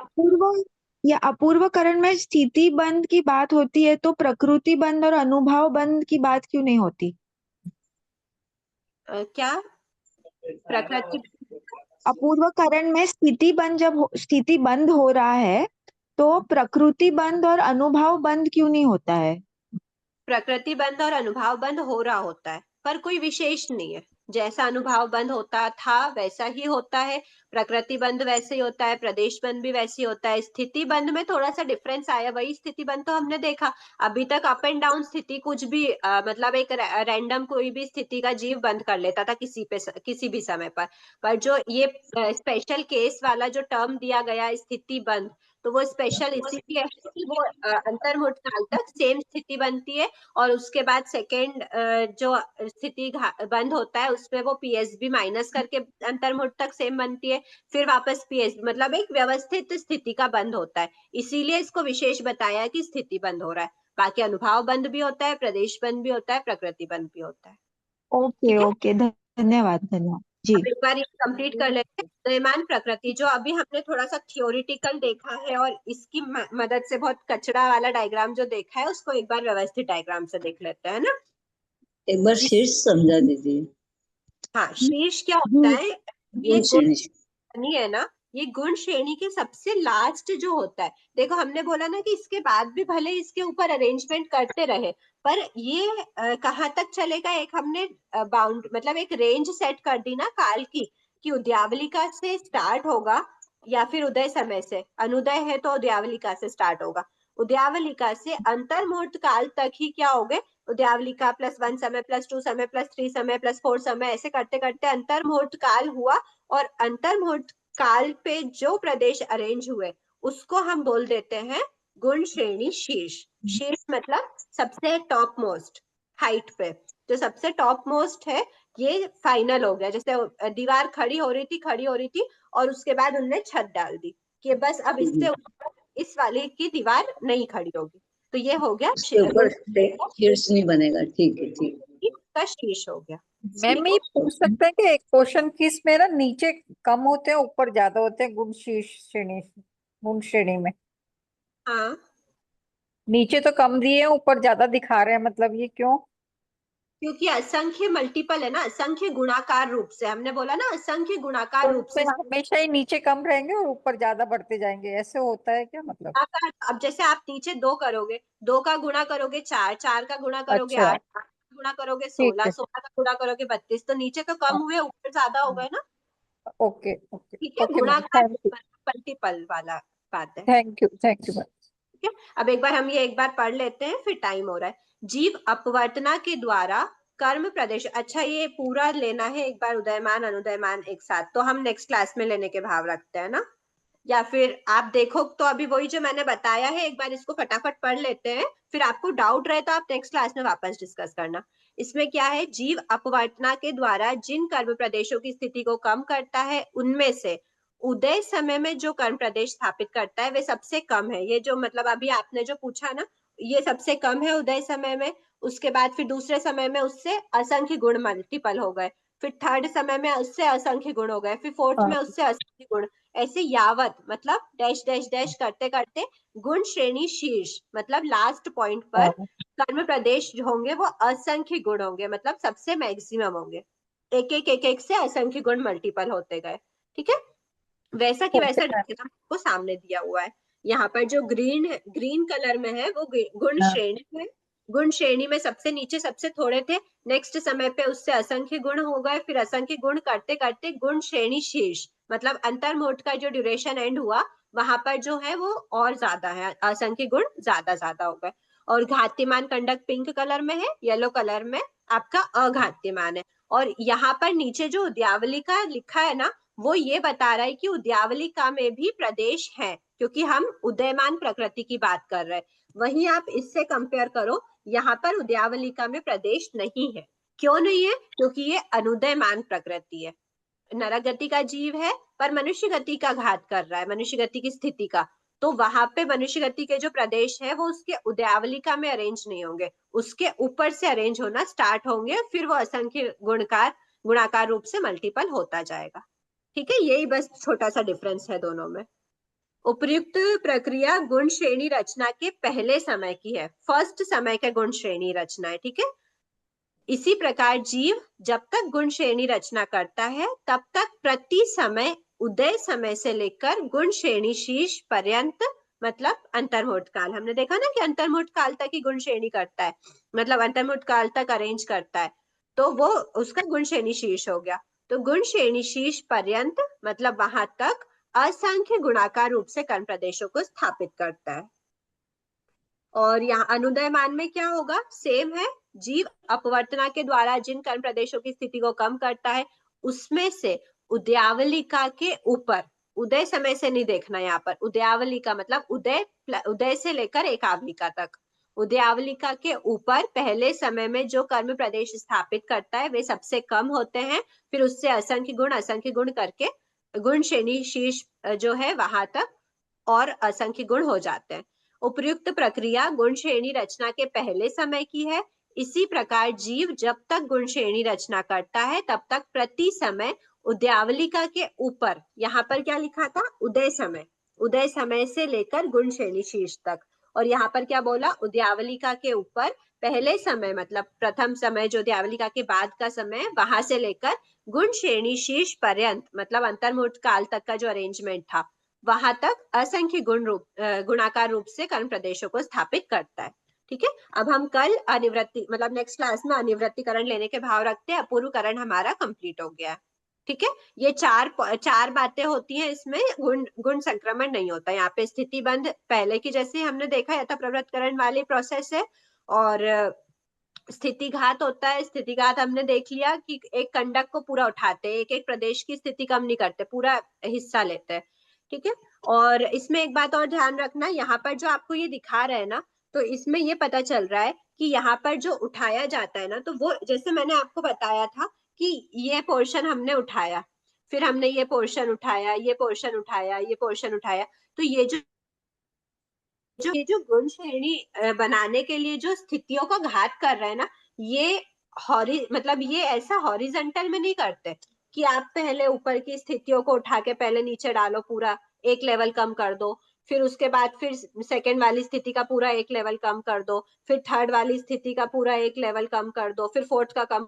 अपूर्व करण में स्थिति बंध की बात होती है तो प्रकृति बंध और अनुभव बंध की बात क्यों नहीं होती? क्या प्रकृति? अपूर्व करण में स्थिति बंद हो रहा है तो प्रकृति बंद और अनुभव बंद क्यों नहीं होता है? प्रकृति बंद और अनुभव बंद हो रहा होता है, पर कोई विशेष नहीं है। जैसा अनुभव बंद होता था वैसा ही होता है, प्रकृति बंद वैसे ही होता है, प्रदेश बंद भी वैसे ही होता है। स्थिति बंद में थोड़ा सा डिफरेंस आया, वही स्थिति बंद तो हमने देखा अभी तक, अप एंड डाउन स्थिति कुछ भी मतलब एक रैंडम कोई भी स्थिति का जीव बंद कर लेता था किसी भी समय पर जो ये स्पेशल केस वाला जो टर्म दिया गया स्थिति बंद, तो वो स्पेशल इसीलिए है कि वो अंतर्मुठ काल तक सेम स्थिति बनती है, और उसके बाद सेकेंड जो स्थिति बंद होता है उसमें वो पीएसबी माइनस करके अंतर्मुठ तक सेम बनती है, फिर वापस पीएसबी, मतलब एक व्यवस्थित स्थिति का बंद होता है। इसीलिए इसको विशेष बताया कि स्थिति बंद हो रहा है। बाकी अनुभव बंद भी होता है, प्रदेश बंद भी होता है, प्रकृति बंद भी होता है। ओके ओके, धन्यवाद जी। अब एक बार ये कंप्लीट कर लेते हैं, उदयमान प्रकृति, जो अभी हमने थोड़ा सा थियोरिटिकल देखा है और इसकी मदद से बहुत कचरा वाला डायग्राम जो देखा है उसको एक बार व्यवस्थित डायग्राम से देख लेते हैं ना। एक बार शीर्ष समझा दीजिए। हाँ, शीर्ष क्या होता है? ये गुण श्रेणी। श्रेणी है ना, ये गुण श्रेणी के सबसे लास्ट जो होता है। देखो हमने बोला ना कि इसके बाद भी भले इसके ऊपर अरेंजमेंट करते रहे, पर ये कहाँ तक चलेगा, एक हमने बाउंड मतलब एक रेंज सेट कर दी ना काल की, कि उद्यावलिका से स्टार्ट होगा या फिर उदय समय से, अनुदय है तो उद्यावलिका से स्टार्ट होगा, उद्यावलिका से अंतर्मुहूर्त काल तक ही क्या हो गए, उद्यावलिका +1 समय +2 समय +3 समय +4 समय, ऐसे करते करते अंतर्मुहूर्त काल हुआ, और अंतर्मुहूर्त काल पे जो प्रदेश अरेंज हुए उसको हम बोल देते हैं गुण श्रेणी शीर्ष। शीर्ष मतलब सबसे टॉप मोस्ट हाइट पे, जो सबसे टॉप मोस्ट है ये फाइनल हो गया। जैसे दीवार खड़ी हो रही थी और उसके बाद उनने छत डाल दी कि बस अब इससे ऊपर इस वाले की दीवार नहीं खड़ी होगी, तो ये हो गया इसके ऊपर शीर्ष नहीं बनेगा। ठीक है, ठीक है। का शीर्ष हो गया। मैम ये पूछ सकते हैं कि एक क्वेश्चन किस में ना नीचे कम होते हैं ऊपर ज्यादा होते हैं गुण श्रेणी में? हाँ, नीचे तो कम दिए हैं ऊपर ज्यादा दिखा रहे हैं, मतलब ये क्यों? क्योंकि असंख्य मल्टीपल है ना, असंख्य गुणाकार रूप से, हमने बोला ना असंख्य गुणाकार रूप से। हमेशा ही नीचे कम रहेंगे और ऊपर ज्यादा बढ़ते जाएंगे, ऐसे होता है क्या मतलब? अब जैसे आप नीचे 2 करोगे, 2 का गुणा करोगे 4, 4 का गुणा करोगे अच्छा 8, 8 का गुणा करोगे ठीक 16, है। 16 का गुणा करोगे 32, तो नीचे तो कम हुए ऊपर ज्यादा हो गए ना। ओके ओके ठीक है, ओके मैम, गुणाकार थैंक यू मल्टीपल वाला बात है। Thank you ma'am. ठीक है, अब एक बार हम ये एक बार पढ़ लेते हैं, फिर टाइम हो रहा है। जीव अपवर्तना के द्वारा कर्म प्रदेश, अच्छा ये पूरा लेना है एक बार, उदयमान अनुदयमान एक साथ, तो हम नेक्स्ट क्लास में लेने के भाव रखते हैं ना, या फिर आप देखो तो अभी वही जो मैंने बताया है एक बार इसको फटाफट पढ़ लेते हैं, फिर आपको डाउट रहे तो आप नेक्स्ट क्लास में वापस डिस्कस करना। इसमें क्या है, जीव अपवर्तना के द्वारा जिन कर्म प्रदेशों की स्थिति को कम करता है उनमें से उदय समय में जो कर्म प्रदेश स्थापित करता है वे सबसे कम है। ये जो मतलब अभी आपने जो पूछा ना, ये सबसे कम है उदय समय में। उसके बाद फिर दूसरे समय में उससे असंख्य गुण मल्टीपल हो गए, फिर थर्ड समय में उससे असंख्य गुण हो गए, फिर फोर्थ में उससे असंख्य गुण, ऐसे यावत मतलब डैश डैश डैश करते करते गुण श्रेणी शीर्ष मतलब लास्ट पॉइंट पर कर्म प्रदेश जो होंगे वो असंख्य गुण होंगे, मतलब सबसे मैक्सिमम होंगे, एक से असंख्य गुण मल्टीपल होते गए। ठीक है, वैसा कि वैसा डायग्राम को सामने दिया हुआ है। यहाँ पर जो ग्रीन कलर में है वो गुण श्रेणी है। गुण श्रेणी में सबसे नीचे सबसे थोड़े थे, नेक्स्ट समय पे उससे असंख्य गुण हो गए, फिर असंख्य गुण करते करते गुण श्रेणी शीर्ष मतलब अंतर्मुहूर्त का जो ड्यूरेशन एंड हुआ वहां पर जो है वो और ज्यादा है, असंख्य गुण ज्यादा हो गए। और घातीमान कंडक पिंक कलर में है, येलो कलर में आपका अघातीमान है। और यहाँ पर नीचे जो उद्यावलिका लिखा है ना, वो ये बता रहा है कि उद्यावलिका में भी प्रदेश है, क्योंकि हम उदयमान प्रकृति की बात कर रहे हैं। वहीं आप इससे कंपेयर करो, यहाँ पर उद्यावलिका में प्रदेश नहीं है। क्यों नहीं है? क्योंकि ये अनुदयमान प्रकृति है। नरक गति का जीव है पर मनुष्य गति का घात कर रहा है, मनुष्य गति की स्थिति का, तो वहां पे मनुष्य गति के जो प्रदेश है वो उसके उदयावलिका में अरेंज नहीं होंगे, उसके ऊपर से अरेंज होना स्टार्ट होंगे, फिर वो असंख्य गुणाकार रूप से मल्टीपल होता जाएगा। ठीक है, यही बस छोटा सा डिफरेंस है दोनों में। उपर्युक्त प्रक्रिया गुण श्रेणी रचना के पहले समय की है, फर्स्ट समय का गुण श्रेणी रचना है। ठीक है, इसी प्रकार जीव जब तक गुण श्रेणी रचना करता है तब तक प्रति समय उदय समय से लेकर गुण श्रेणी शीर्ष पर्यंत, मतलब अंतर्मुहूर्त काल, हमने देखा ना कि अंतर्मुहूर्त काल तक ही गुण श्रेणी करता है, मतलब अंतर्मुहूर्त काल तक अरेंज करता है, तो वो उसका गुण श्रेणी शीर्ष हो गया। तो गुण श्रेणी शीर्ष पर्यंत मतलब वहां तक असंख्य गुणाकार रूप से कर्म प्रदेशों को स्थापित करता है। और यहाँ अनुदय मान में क्या होगा, सेम है, जीव अपवर्तना के द्वारा जिन कर्म प्रदेशों की स्थिति को कम करता है उसमें से उदयावलिका के ऊपर, उदय समय से नहीं देखना यहाँ पर, उदयावलिका मतलब उदय से लेकर एकावलिका तक, उदयावलिका के ऊपर पहले समय में जो कर्म प्रदेश स्थापित करता है वे सबसे कम होते हैं, फिर उससे असंख्य गुण करके गुण श्रेणी शीर्ष जो है वहां तक और असंख्य गुण हो जाते हैं। उपर्युक्त प्रक्रिया गुण श्रेणी रचना के पहले समय की है। इसी प्रकार जीव जब तक गुण श्रेणी रचना करता है तब तक प्रति समय उदयावलिका के ऊपर, यहाँ पर क्या लिखा था, उदय समय से लेकर गुण श्रेणी शीर्ष तक, और यहाँ पर क्या बोला, उदयावलिका के ऊपर पहले समय मतलब प्रथम समय जो उदयावलिका के बाद का समय, वहां से लेकर गुण श्रेणी शीर्ष पर्यंत मतलब अंतर्मुहूर्त काल तक का जो अरेंजमेंट था वहां तक असंख्य गुणाकार रूप से कर्म प्रदेशों को स्थापित करता है। ठीक है, अब हम कल अनिवृत्ति मतलब नेक्स्ट क्लास में अनिवृत्तिकरण लेने के भाव रखते हैं, अपूर्वकरण हमारा कंप्लीट हो गया। ठीक है, ये चार बातें होती हैं इसमें, गुण संक्रमण नहीं होता यहाँ पे, स्थिति बंध पहले की जैसे हमने देखा यथा प्रवृत्तकरण वाली प्रोसेस है, और स्थिति घात होता है। स्थिति घात हमने देख लिया कि एक कंडक को पूरा उठाते हैं, एक एक प्रदेश की स्थिति कम नहीं करते, पूरा हिस्सा लेते हैं। ठीक है, और इसमें एक बात और ध्यान रखना, यहाँ पर जो आपको ये दिखा रहा है ना, तो इसमें ये पता चल रहा है कि यहाँ पर जो उठाया जाता है ना, तो वो जैसे मैंने आपको बताया था कि ये पोर्शन हमने उठाया, फिर हमने ये पोर्शन उठाया, ये पोर्शन उठाया, ये पोर्शन उठाया, तो ये जो गुण श्रेणी बनाने के लिए जो स्थितियों का घात कर रहा है ना, ये मतलब ये ऐसा हॉरिजॉन्टल में नहीं करते कि आप पहले ऊपर की स्थितियों को उठा के पहले नीचे डालो, पूरा एक लेवल कम कर दो, फिर उसके बाद फिर सेकंड वाली स्थिति का पूरा एक लेवल कम कर दो, फिर थर्ड वाली स्थिति का पूरा एक लेवल कम कर दो, फिर फोर्थ का कम।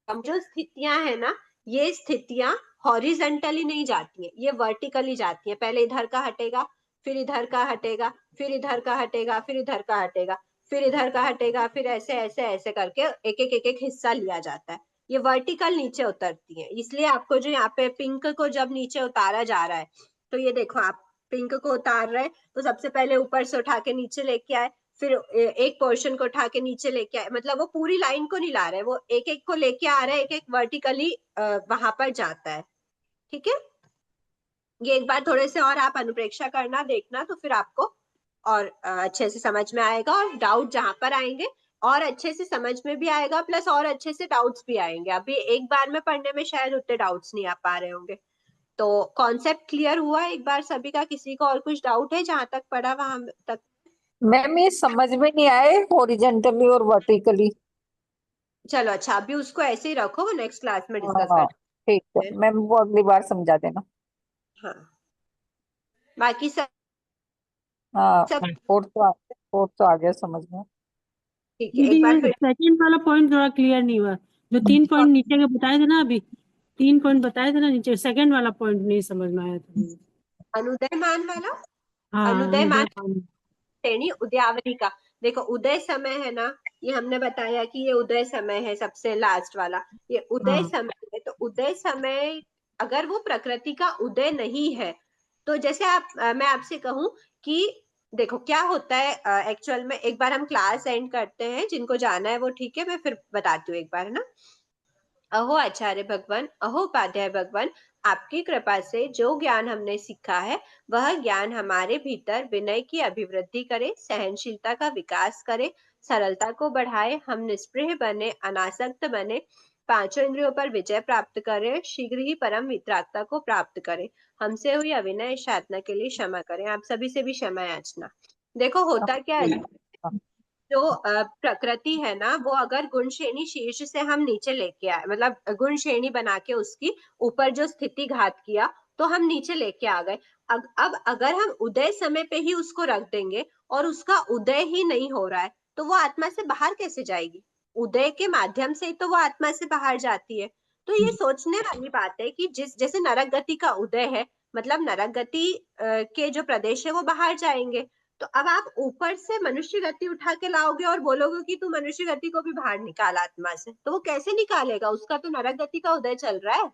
जो स्थितियां है ना, ये स्थितियां हॉरिजॉन्टली नहीं जाती हैं, ये वर्टिकली जाती हैं, पहले इधर का हटेगा, फिर इधर का हटेगा, फिर इधर का हटेगा, फिर इधर का हटेगा, फिर इधर का हटेगा, फिर ऐसे ऐसे ऐसे करके एक एक हिस्सा लिया जाता है, ये वर्टिकल नीचे उतरती है। इसलिए आपको जो यहाँ पे पिंक को जब नीचे उतारा जा रहा है, तो ये देखो आप पिंक को उतार रहे हैं, तो सबसे पहले ऊपर से उठा के नीचे लेके आए, फिर एक पोर्शन को उठा के नीचे लेके आए, मतलब वो पूरी लाइन को नहीं ला रहे, वो एक एक को लेके आ रहा है, एक एक वर्टिकली वहां पर जाता है। ठीक है, ये एक बार थोड़े से और आप अनुप्रेक्षा करना, देखना, तो फिर आपको और अच्छे से समझ में आएगा, और डाउट जहां पर आएंगे और अच्छे से समझ में भी आएगा, प्लस और अच्छे से डाउट्स भी आएंगे। अभी एक बार में पढ़ने में शायद उतने डाउट्स नहीं आ पा रहे होंगे। तो कॉन्सेप्ट क्लियर हुआ एक बार सभी का? किसी को और कुछ डाउट है जहां तक पढ़ा वहां तक? मैम ये समझ में नहीं आए हॉरिजेंटली और वर्टिकली। चलो अच्छा, अभी उसको ऐसे ही रखो, वो नेक्स्ट क्लास में डिस्कस हाँ कर। ठीक है मैम, वो अगली बार समझा देना। हाँ, बाकी सब हाँ, सब फोर्थ तो आ गया समझ में। ठीक है, दीदी एक बार ये फिर सेकंड वाला पॉइंट थोड़ा क्लियर नहीं हुआ, जो 3 पॉइंट नीचे के बताए थे ना, अभी 3 पॉइंट बताए थे ना नीचे, सेकंड वाला पॉइंट नहीं समझ में आया था मुझे। अनुदयमान वाला, हाँ अनुदयमान अनुदय श्रेणी उदयावली का, देखो उदय समय है ना, ये हमने बताया कि ये उदय समय है, सबसे लास्ट वाला ये उदय हाँ समय है। तो उदय समय अगर वो प्रकृति का उदय नहीं है, तो जैसे मैं आपसे कहूं कि देखो क्या होता है एक्चुअल में, एक बार हम क्लास एंड करते हैं, जिनको जाना है वो ठीक है, मैं फिर बताती हूँ एक बार, है ना। अहो आचार्य भगवान, अहो उपाध्याय भगवान, आपकी कृपा से जो ज्ञान हमने सीखा है वह ज्ञान हमारे भीतर विनय की अभिवृद्धि करे, सहनशीलता का विकास करे, सरलता को बढ़ाए, हम निष्प्रिय बने, अनासक्त बने, पांचों इंद्रियों पर विजय प्राप्त करें, शीघ्र ही परम वितरागता को प्राप्त करें। हमसे हुई अविनय याचना के लिए क्षमा करें। आप सभी से भी क्षमा याचना। देखो होता क्या है, जो प्रकृति है ना, वो अगर गुण श्रेणी शीर्ष से हम नीचे लेके आए, मतलब गुण श्रेणी बना के उसकी ऊपर जो स्थिति घात किया, तो हम नीचे लेके आ गए। अब अगर हम उदय समय पे ही उसको रख देंगे और उसका उदय ही नहीं हो रहा है, तो वो आत्मा से बाहर कैसे जाएगी? उदय के माध्यम से ही तो वो आत्मा से बाहर जाती है। तो ये सोचने वाली बात है कि जैसे नरक गति का उदय है, मतलब नरक गति के जो प्रदेश है वो बाहर जाएंगे। तो अब आप ऊपर से मनुष्य गति उठा के लाओगे और बोलोगे कि तू मनुष्य गति को भी बाहर निकाल आत्मा से, तो वो कैसे निकालेगा? उसका तो नरक गति का उदय चल रहा है।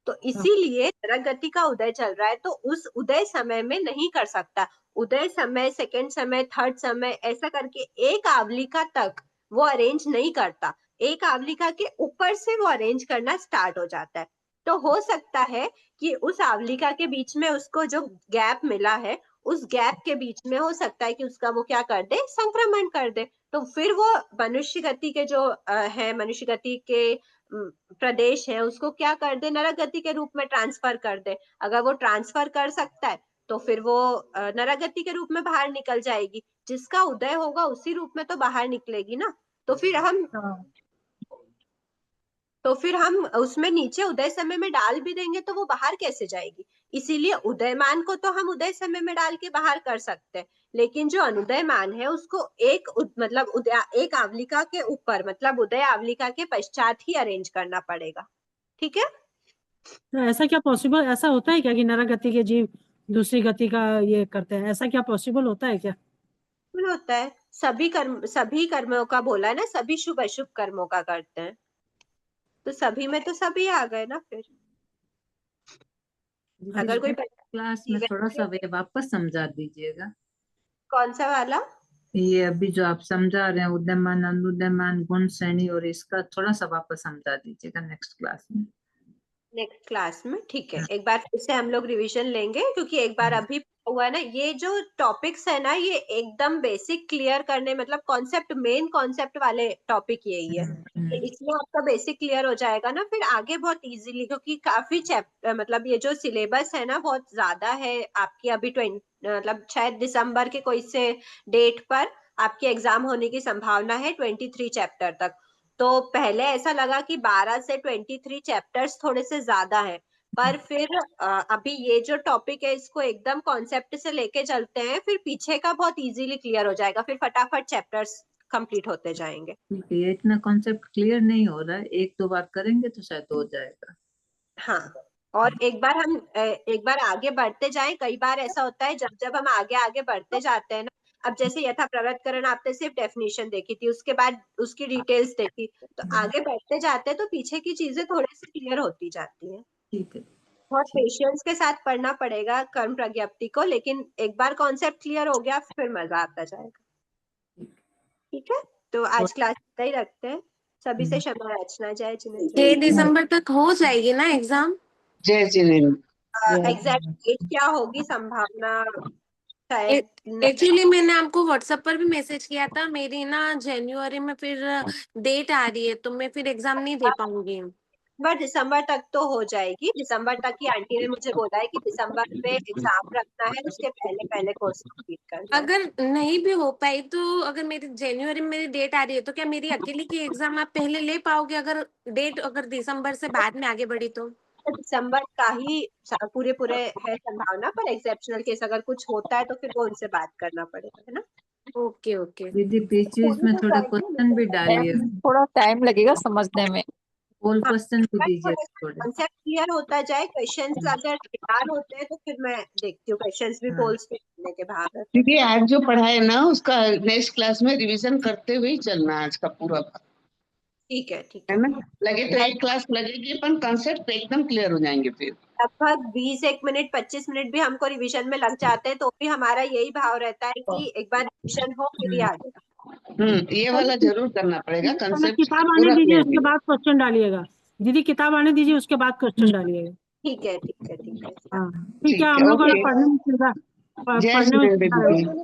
तो इसीलिए नरक गति का उदय चल रहा है, तो उस उदय समय में नहीं कर सकता। उदय समय, सेकंड समय, थर्ड समय, ऐसा करके एक आवलिका तक वो अरेंज नहीं करता। एक आवलिका के ऊपर से वो अरेंज करना स्टार्ट हो जाता है। तो हो सकता है कि उस आवलिका के बीच में उसको जो गैप मिला है, उस गैप के बीच में हो सकता है कि उसका वो क्या कर दे, संक्रमण कर दे। तो फिर वो मनुष्य गति के जो है, मनुष्य गति के प्रदेश है, उसको क्या कर दे, नरक गति के रूप में ट्रांसफर कर दे। अगर वो ट्रांसफर कर सकता है तो फिर वो नरक गति के रूप में बाहर निकल जाएगी। जिसका उदय होगा उसी रूप में तो बाहर निकलेगी ना। तो फिर हम उसमें नीचे उदय समय में डाल भी देंगे तो वो बाहर कैसे जाएगी? इसीलिए उदयमान को तो हम उदय समय में डाल के बाहर कर सकते हैं, लेकिन जो अनुदयमान है उसको मतलब एक आवलिका के ऊपर, मतलब उदय आवलिका के पश्चात ही अरेंज करना पड़ेगा। ठीक है? तो ऐसा क्या पॉसिबल, ऐसा होता है क्या कि नरक गति के जीव दूसरी गति का ये करते हैं? ऐसा क्या पॉसिबल होता है क्या? बिल्कुल होता है। सभी कर्मों का बोला है ना, सभी शुभ अशुभ कर्मों का करते हैं, तो सभी में तो सभी आ गए ना। फिर अगर कोई क्लास में थोड़ा सा वे वापस समझा दीजिएगा। कौन सा वाला? ये अभी जो आप समझा रहे हैं, उदयमान, अनुदयमान, गुण श्रेणी, और इसका थोड़ा सा वापस समझा दीजिएगा नेक्स्ट क्लास में। नेक्स्ट क्लास में, ठीक है। एक बार फिर से हम लोग रिवीजन लेंगे, क्योंकि एक बार अभी हुआ ना, ये जो टॉपिक्स है ना, ये एकदम बेसिक क्लियर करने, मतलब कॉन्सेप्ट, मेन कॉन्सेप्ट वाले टॉपिक यही है। तो इसमें आपका बेसिक क्लियर हो जाएगा ना, फिर आगे बहुत इजीली, क्योंकि काफी चैप्टर, मतलब ये जो सिलेबस है ना बहुत ज्यादा है आपकी। अभी मतलब शायद दिसंबर के कोई से डेट पर आपके एग्जाम होने की संभावना है 23 चैप्टर तक। तो पहले ऐसा लगा कि 12 से 23 चैप्टर्स थोड़े से ज्यादा है, पर फिर अभी ये जो टॉपिक है इसको एकदम कॉन्सेप्ट से लेके चलते हैं, फिर पीछे का बहुत इजीली क्लियर हो जाएगा, फिर फटाफट चैप्टर्स कंप्लीट होते जाएंगे। ये इतना कॉन्सेप्ट क्लियर नहीं हो रहा है, एक दो बार करेंगे तो शायद हो जाएगा। हाँ, और एक बार आगे बढ़ते जाएं। कई बार ऐसा होता है जब हम आगे बढ़ते जाते हैं ना, अब जैसे यथा प्रवृत्तकरण आपने सिर्फ डेफिनेशन देखी थी, उसके बाद उसकी डिटेल्स देखी, तो आगे बढ़ते जाते हैं तो पीछे की चीजें थोड़ी सी क्लियर होती जाती है। ठीक है, बहुत पेशेंस के साथ पढ़ना पड़ेगा कर्म प्रज्ञप्ति को, लेकिन एक बार कॉन्सेप्ट क्लियर हो गया फिर मजा आता जाएगा। ठीक है, तो आज क्लास इतना ही रखते हैं। सभी से क्षमा याचना। जय जिनेंद्र। 6 दिसंबर तक हो जाएगी ना एग्जाम? जय जिनेंद्र। एग्जैक्ट डेट क्या होगी संभावना, शायद एक्चुअली मैंने आपको व्हाट्सएप पर भी मैसेज किया था, मेरी ना जनवरी में फिर डेट आ रही है, तो मैं फिर एग्जाम नहीं दे पाऊंगी। दिसंबर तक तो हो जाएगी। दिसंबर तक की आंटी ने मुझे बोला है कि दिसंबर में एग्जाम रखना है, उसके पहले पहले कोर्स कंप्लीट करना है। अगर नहीं भी हो पाई तो, अगर मेरी जनवरी में मेरी डेट आ रही है, तो क्या मेरी अकेली की एग्जाम आप पहले ले पाओगे? अगर डेट अगर दिसंबर से बाद में आगे बढ़ी तो दिसंबर का ही पूरे है संभावना, पर एक्सेप्शनल केस अगर कुछ होता है तो फिर वो उनसे बात करना पड़ेगा, है ना। Okay okay. दीदी बीच बीच में थोड़ा क्वेश्चन भी डालिए, थोड़ा टाइम लगेगा समझने में। पोल क्वेश्चन भी दीजिए थोड़े। कॉन्सेप्ट क्लियर होता जाए, क्वेश्चंस अगर तैयार होते हैं तो फिर मैं देखती हूँ क्वेश्चंस भी पोल्स पे करने के बाद। दीदी आज जो पढ़ा है ना उसका नेक्स्ट क्लास में रिवीजन करते हुए ही चलना आज का पूरा, ठीक है है ना। लगे तो एक क्लास लगेगी, पर कंसेप्ट एकदम क्लियर हो जाएंगे। फिर लगभग 20 मिनट 25 मिनट भी हमको रिवीजन में लग जाते हैं, तो भी हमारा यही भाव रहता है कि एक बार रिवीजन हो फिर ही आगे। ये वाला जरूर करना पड़ेगा, पहले कंसेप्ट किताब आने पूरा दीजिए, clear उसके बाद क्वेश्चन डालिएगा। दीदी किताब आने दीजिए, उसके बाद क्वेश्चन डालिएगा। ठीक है, ठीक है, ठीक है। हाँ, ठीक है, हम लोग को ओके। पढ़ने में सुविधा, जय पढ़ने में जिनेंद्र सुविधा दीदी। रहेगी।